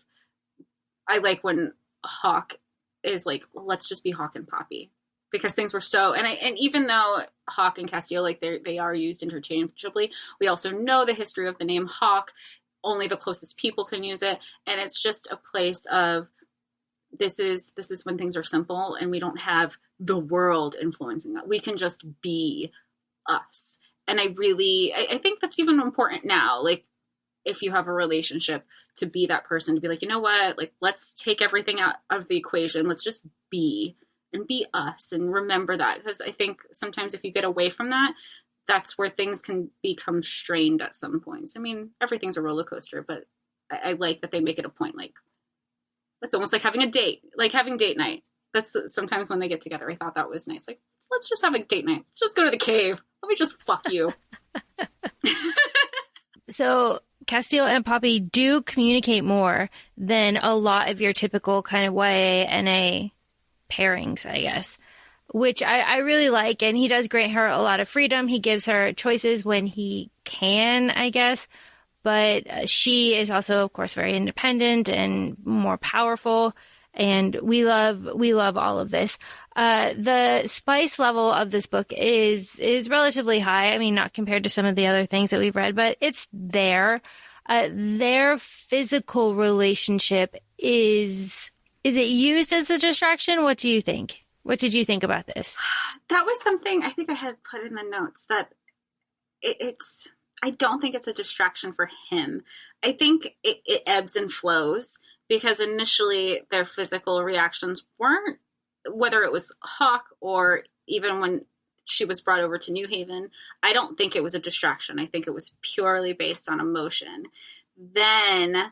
I like when Hawke is like, let's just be Hawke and Poppy, because things were so, and even though Hawke and Casteel, like they are used interchangeably, we also know the history of the name Hawke. Only the closest people can use it. And it's just a place of, this is when things are simple and we don't have the world influencing that. We can just be us. And I think that's even important now. Like, if you have a relationship, to be that person, to be like, you know what, like, let's take everything out of the equation. Let's just be and be us, and remember that. Because I think sometimes if you get away from that, that's where things can become strained at some points. I mean, everything's a roller coaster, but I like that they make it a point. Like, it's almost like having a date, like having date night. That's sometimes when they get together. I thought that was nice. Like, let's just have a date night. Let's just go to the cave. Let me just fuck you. So Casteel and Poppy do communicate more than a lot of your typical kind of YA-NA pairings, I guess, which I really like. And he does grant her a lot of freedom. He gives her choices when he can, I guess. But she is also, of course, very independent and more powerful. And we love all of this. The spice level of this book is relatively high. I mean, not compared to some of the other things that we've read, but it's there. Their physical relationship is it used as a distraction? What do you think? What did you think about this? That was something I think I had put in the notes, that it's, I don't think it's a distraction for him. I think it ebbs and flows, because initially their physical reactions weren't, whether it was Hawke or even when she was brought over to New Haven, I don't think it was a distraction. I think it was purely based on emotion. Then,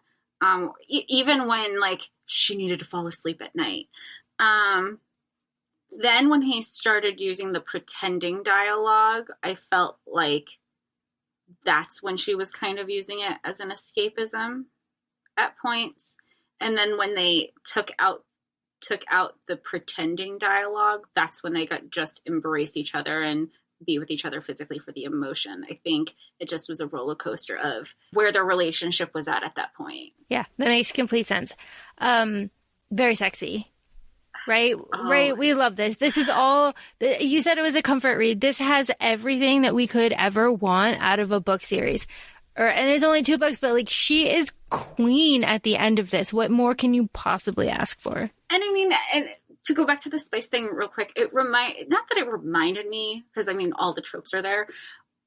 even when, like, she needed to fall asleep at night, then when he started using the pretending dialogue, I felt like that's when she was kind of using it as an escapism at points. And then when they took out the pretending dialogue, that's when they got just embrace each other and be with each other physically for the emotion. I think it just was a roller coaster of where their relationship was at that point. Yeah, that makes complete sense. Very sexy. Right? Right. We love this. This is all, you said it was a comfort read. This has everything that we could ever want out of a book series. And it's only 2 books, but, like, she is queen at the end of this. What more can you possibly ask for? And I mean, and to go back to the spice thing real quick, not that it reminded me, because I mean, all the tropes are there,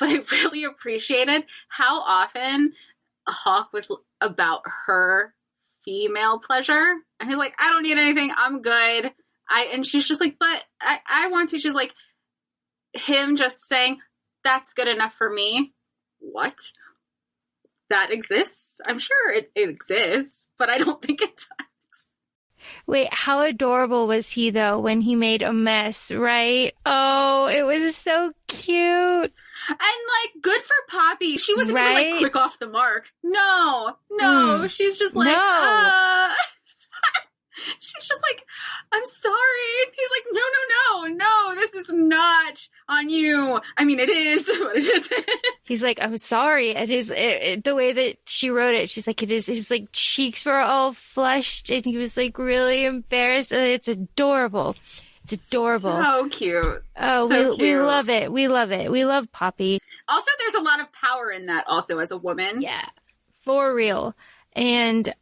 but I really appreciated how often Hawke was about her female pleasure. And he's like, I don't need anything. I'm good. And she's just like, but I want to. She's like, him just saying, that's good enough for me. What? That exists? I'm sure it exists, but I don't think it does. Wait, how adorable was he, though, when he made a mess, right? Oh, it was so cute. And, like, good for Poppy. She wasn't even, like, quick off the mark. No. She's just like, no. She's just like, I'm sorry. And he's like, no, this is not on you. I mean, it is, but it isn't. He's like, I'm sorry. It is the way that she wrote it. She's like, it is. His like cheeks were all flushed, and he was like really embarrassed. It's adorable. It's adorable. So cute. Oh, so we love it. We love it. We love Poppy. Also, there's a lot of power in that. Also, as a woman. Yeah, for real. And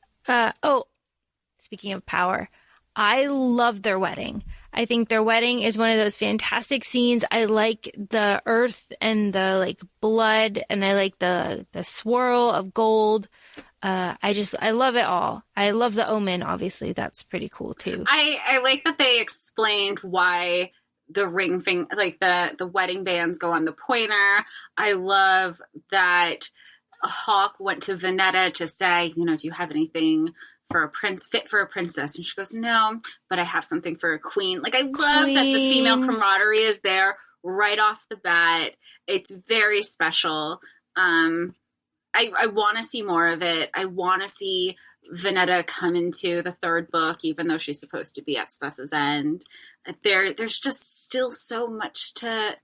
speaking of power, I love their wedding. I think their wedding is one of those fantastic scenes. I like the earth and the like blood, and I like the swirl of gold. I love it all. I love the omen, obviously. That's pretty cool too. I like that they explained why the ring thing, like the wedding bands go on the pointer. I love that Hawk went to Venetta to say, do you have anything for a fit for a princess? And she goes, no, but I have something for a queen. Like, I love that the female camaraderie is there right off the bat. It's very special. I want to see more of it. I want to see Venetta come into the third book, even though she's supposed to be at Spessa's end. There's just still so much to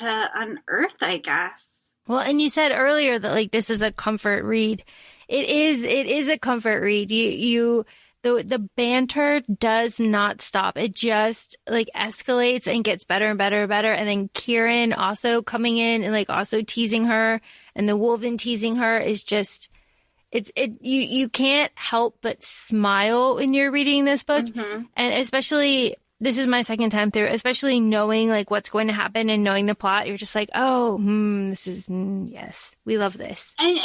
unearth, I guess. Well, and you said earlier that like this is a comfort read. It is a comfort read. The banter does not stop. It just like escalates and gets better and better and better. And then Kieran also coming in and like also teasing her, and the Wolven teasing her is just, you can't help but smile when you're reading this book. Mm-hmm. And especially, this is my second time through, especially knowing like what's going to happen and knowing the plot. You're just like, this is, yes, we love this. And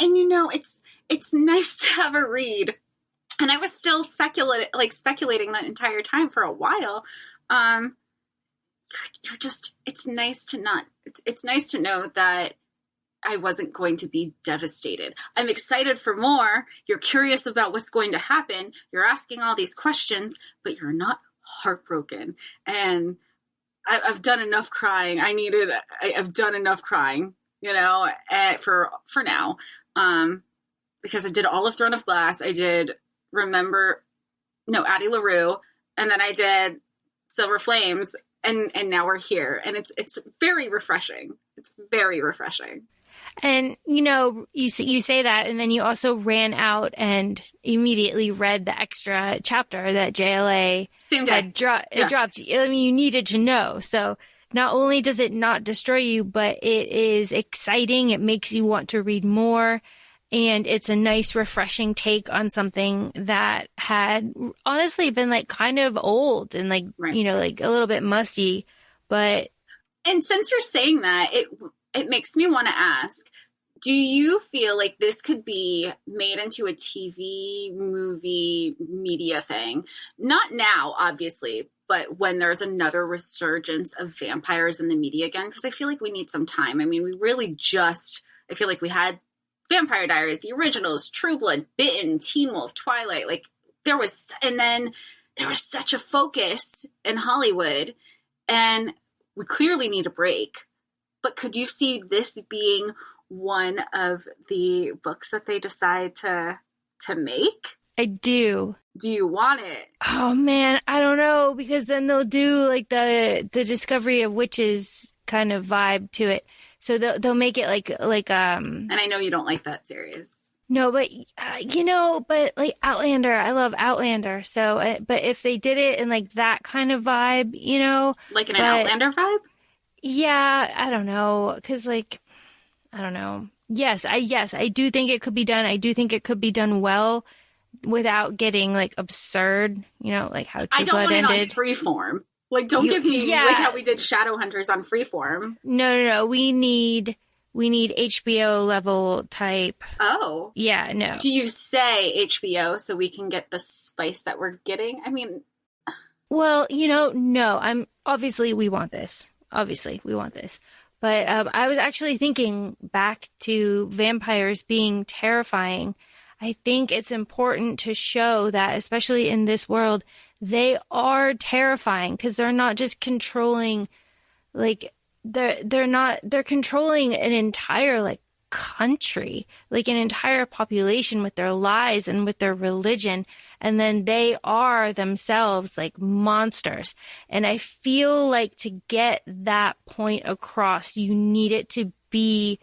it's nice to have a read. And I was still speculating that entire time for a while. It's nice to know that I wasn't going to be devastated. I'm excited for more. You're curious about what's going to happen. You're asking all these questions, but you're not heartbroken. And I've done enough crying. I've done enough crying, for now. Because I did all of Throne of Glass. I did Addie LaRue, and then I did Silver Flames, and now we're here. And it's very refreshing. It's very refreshing. And, you say that, and then you also ran out and immediately read the extra chapter that JLA Same day. had dropped. I mean, you needed to know. So not only does it not destroy you, but it is exciting. It makes you want to read more. And it's a nice, refreshing take on something that had honestly been like kind of old and like, right. Like a little bit musty. And since you're saying that, it makes me want to ask, do you feel like this could be made into a TV, movie, media thing? Not now, obviously, but when there's another resurgence of vampires in the media again, because I feel like we need some time. I mean, I feel like we had Vampire Diaries, the originals, True Blood, Bitten, Teen Wolf, Twilight. Like there was such a focus in Hollywood, and we clearly need a break. But could you see this being one of the books that they decide to make? I do. Do you want it? Oh man, I don't know, because then they'll do like the Discovery of Witches kind of vibe to it. So they'll make it like And I know you don't like that series. No, but but like Outlander, I love Outlander. So, but if they did it in like that kind of vibe, like in an Outlander vibe. Yeah, I don't know, because like, I don't know. Yes, I do think it could be done. I do think it could be done well without getting like absurd. Like how True Blood ended. I don't want it on Freeform. Like, don't give me like how we did Shadowhunters on Freeform. No. We need HBO level type. Oh. Yeah, no. Do you say HBO so we can get the spice that we're getting? I mean. Well, no. Obviously we want this. But I was actually thinking back to vampires being terrifying. I think it's important to show that, especially in this world, they are terrifying because they're not just controlling, like they're controlling an entire like country, like an entire population with their lies and with their religion. and then they are themselves like monsters. And I feel like to get that point across, you need it to be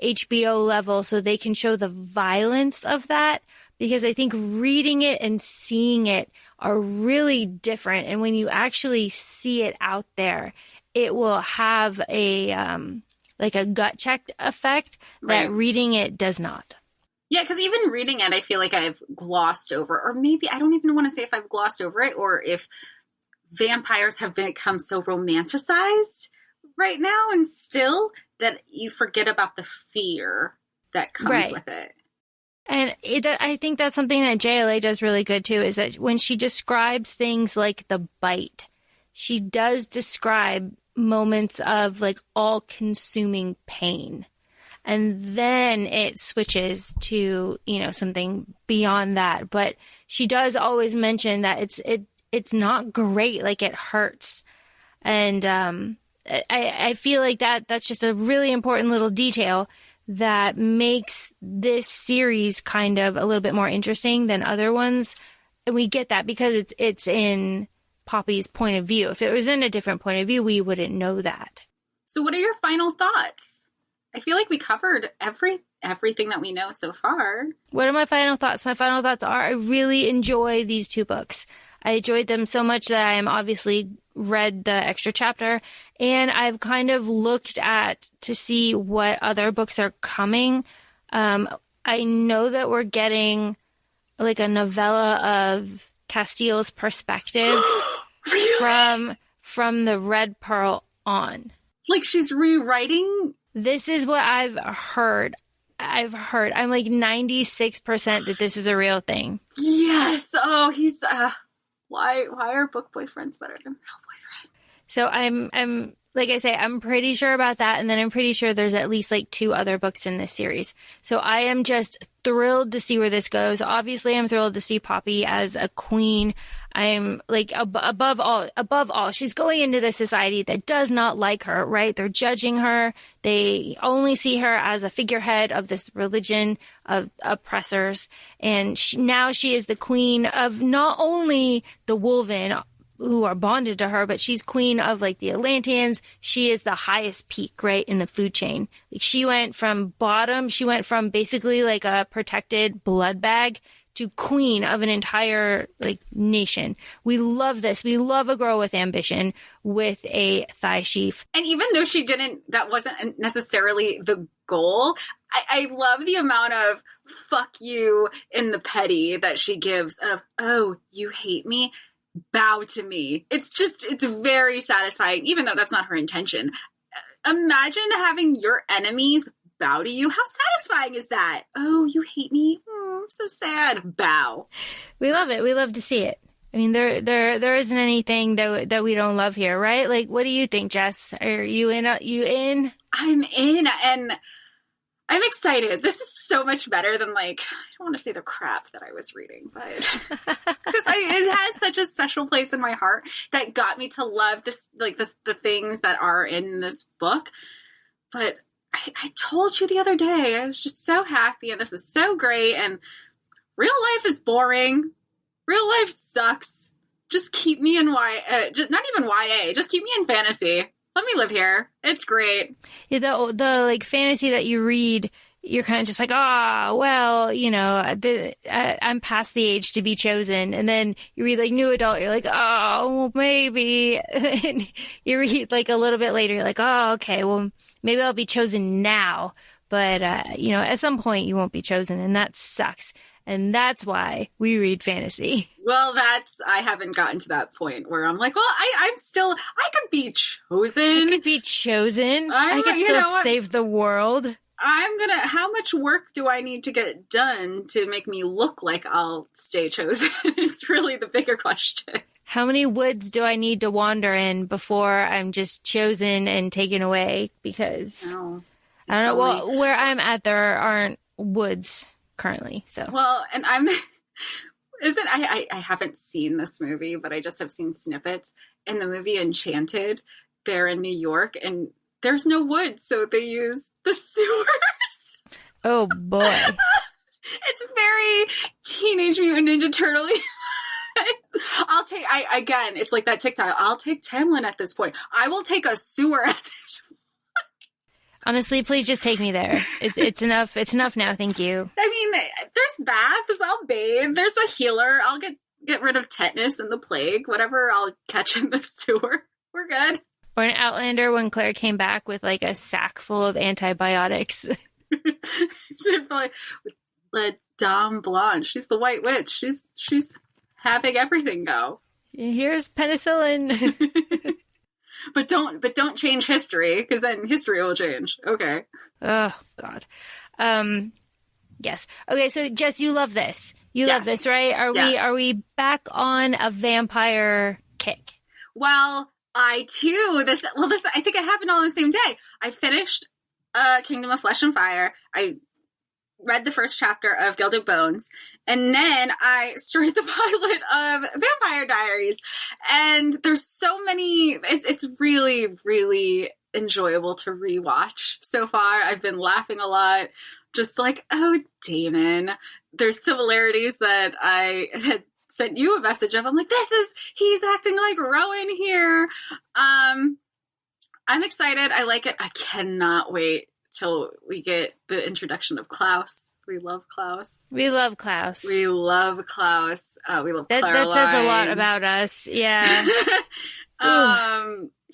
HBO level so they can show the violence of that, because I think reading it and seeing it are really different. And when you actually see it out there, it will have a like a gut check effect that reading it does not. Yeah, because even reading it, I feel like I've glossed over, or maybe I don't even want to say if I've glossed over it or if vampires have become so romanticized right now and still that you forget about the fear that comes with it. And I think that's something that JLA does really good too, is that when she describes things like the bite, she does describe moments of like all-consuming pain. And then it switches to, you know, something beyond that. But she does always mention that it's not great, like it hurts. And I feel like that's just a really important little detail that makes this series kind of a little bit more interesting than other ones. And we get that because it's in Poppy's point of view. If it was in a different point of view, we wouldn't know that. So what are your final thoughts? I feel like we covered everything that we know so far. What are my final thoughts? My final thoughts are I really enjoy these two books. I enjoyed them so much that I am obviously read the extra chapter, and I've kind of looked at to see what other books are coming. I know that we're getting like a novella of Casteel's perspective really? from the Red Pearl on. Like she's rewriting? This is what I've heard. I'm like 96% that this is a real thing. Yes. Oh, he's why are book boyfriends better than real boyfriends? So I'm like I say, I'm pretty sure about that, and then I'm pretty sure there's at least like 2 other books in this series. So I am just thrilled to see where this goes. Obviously, I'm thrilled to see Poppy as a queen. I'm like above all, she's going into this society that does not like her, right? They're judging her. They only see her as a figurehead of this religion of oppressors. And now she is the queen of not only the Wolven, who are bonded to her, but she's queen of like the Atlanteans. She is the highest peak, right, in the food chain. Like she went from basically like a protected blood bag to queen of an entire like nation. We love this. We love a girl with ambition with a thigh sheath. And even though that wasn't necessarily the goal, I love the amount of fuck you in the petty that she gives of, oh, you hate me? Bow to me. It's very satisfying, even though that's not her intention. Imagine having your enemies bow to you. How satisfying is that? Oh, you hate me? I'm so sad. Bow. We love it. We love to see it. I mean, there isn't anything that we don't love here, right? Like, what do you think, Jess? Are you in? I'm in, and I'm excited. This is so much better than I don't want to say the crap that I was reading, but because it has such a special place in my heart that got me to love this, like the things that are in this book. But I told you the other day, I was just so happy, and this is so great. And real life is boring. Real life sucks. Just keep me in not even YA. Just keep me in fantasy. Let me live here. It's great. Yeah, the like fantasy that you read, you're kind of just like, I'm past the age to be chosen. And then you read like new adult, you're like, oh, maybe. And you read like a little bit later, you're like, oh, okay, well, maybe I'll be chosen now. But, at some point you won't be chosen, and that sucks. And that's why we read fantasy. Well, I haven't gotten to that point where I'm like, well, I could be chosen. I could be chosen. I could still save the world. How much work do I need to get done to make me look like I'll stay chosen? It's really the bigger question. How many woods do I need to wander in before I'm just chosen and taken away? Because I don't know. Well, where I'm at, there aren't woods currently. So and I haven't seen this movie, but I just have seen snippets. In the movie Enchanted, they're in New York and there's no wood, so they use the sewers. Oh boy. It's very Teenage Mutant Ninja Turtle. Again, it's like that TikTok. I'll take Tamlin at this point. I will take a sewer at this point. Honestly, please just take me there. It's enough. It's enough now. Thank you. I mean, there's baths. I'll bathe. There's a healer. I'll get rid of tetanus and the plague. Whatever I'll catch in the sewer. We're good. Or an Outlander when Claire came back with like a sack full of antibiotics. She'd probably let Dame Blanche. She's the White Witch. She's having everything go. Here's penicillin. But don't change history, because then history will change. Okay. Oh God. Yes. Okay. So Jess, you love this. You love this, right? Are we back on a vampire kick? Well, I too. This I think it happened all on the same day. I finished Kingdom of Flesh and Fire. I read the first chapter of Gilded Bones, and then I started the pilot of Vampire Diaries. And there's so many. It's really, really enjoyable to rewatch so far. I've been laughing a lot. Just like, oh, Damon. There's similarities that I had sent you a message of. I'm like, he's acting like Rowan here. I'm excited. I like it. I cannot wait till we get the introduction of Klaus. We love Klaus. We love Klaus. We love Klaus. We love Caroline. That says a lot about us. Yeah.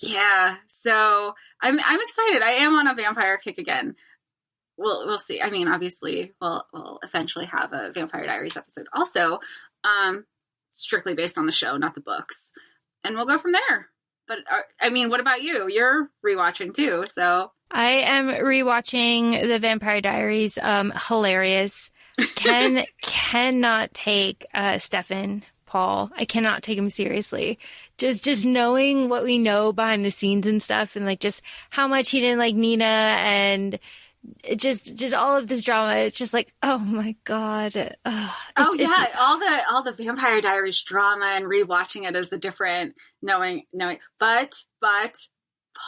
Yeah. So I'm excited. I am on a vampire kick again. We'll see. I mean, obviously, we'll eventually have a Vampire Diaries episode also, strictly based on the show, not the books, and we'll go from there. But I mean, what about you? You're rewatching too, so I am rewatching the Vampire Diaries. Hilarious. Cannot take Stefan Paul. I cannot take him seriously. Just knowing what we know behind the scenes and stuff, and like just how much he didn't like Nina and. It just all of this drama. It's just like, oh my God. All the Vampire Diaries drama and rewatching it as a different knowing. But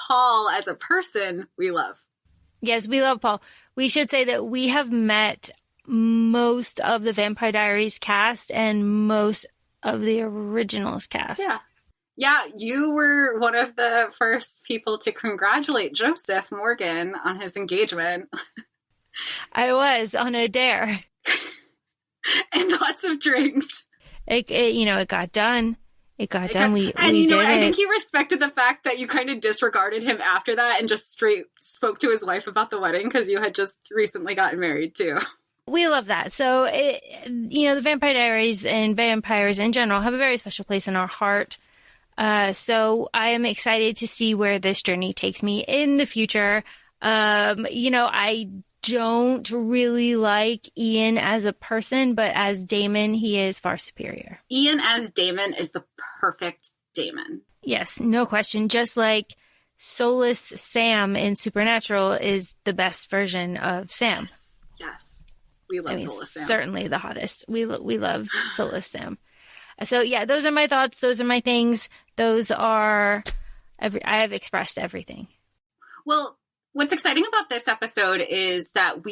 Paul as a person, we love. Yes, we love Paul. We should say that we have met most of the Vampire Diaries cast and most of the originals cast. Yeah, you were one of the first people to congratulate Joseph Morgan on his engagement. I was on a dare. And lots of drinks. It got done. It got done. We I did think he respected the fact that you kind of disregarded him after that and just straight spoke to his wife about the wedding because you had just recently gotten married too. We love that. So, the Vampire Diaries and vampires in general have a very special place in our heart. So I am excited to see where this journey takes me in the future. I don't really like Ian as a person, but as Damon, he is far superior. Ian as Damon is the perfect Damon. Yes, no question. Just like Soulless Sam in Supernatural is the best version of Sam. Yes. We love Soulless Sam. Certainly the hottest. We love Soulless Sam. So yeah, those are my thoughts. Those are my things. Those are I have expressed everything. Well, what's exciting about this episode is that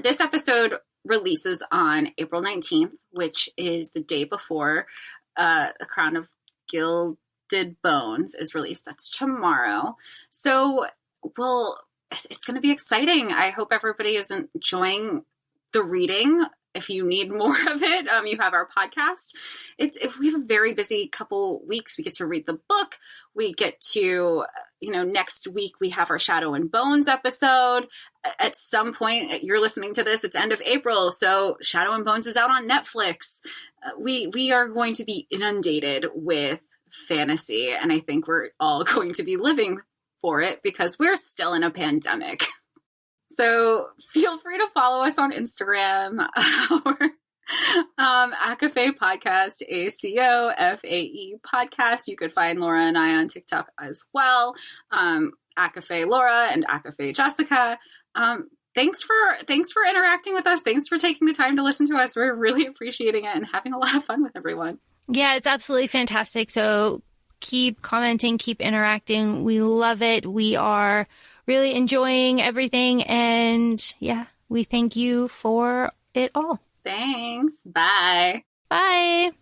this episode releases on April 19th, which is the day before The Crown of Gilded Bones is released. That's tomorrow. So, it's going to be exciting. I hope everybody is enjoying the reading. If you need more of it, you have our podcast. If we have a very busy couple weeks, we get to read the book. We get to, next week we have our Shadow and Bones episode. At some point, you're listening to this, it's end of April. So Shadow and Bones is out on Netflix. We are going to be inundated with fantasy. And I think we're all going to be living for it because we're still in a pandemic. So feel free to follow us on Instagram, our ACOFAE podcast, ACOFAE podcast. You could find Laura and I on TikTok as well. ACOFAE Laura and ACOFAE Jessica. Thanks for interacting with us. Thanks for taking the time to listen to us. We're really appreciating it and having a lot of fun with everyone. Yeah, it's absolutely fantastic. So keep commenting, keep interacting. We love it. We are really enjoying everything. And yeah, we thank you for it all. Thanks. Bye. Bye.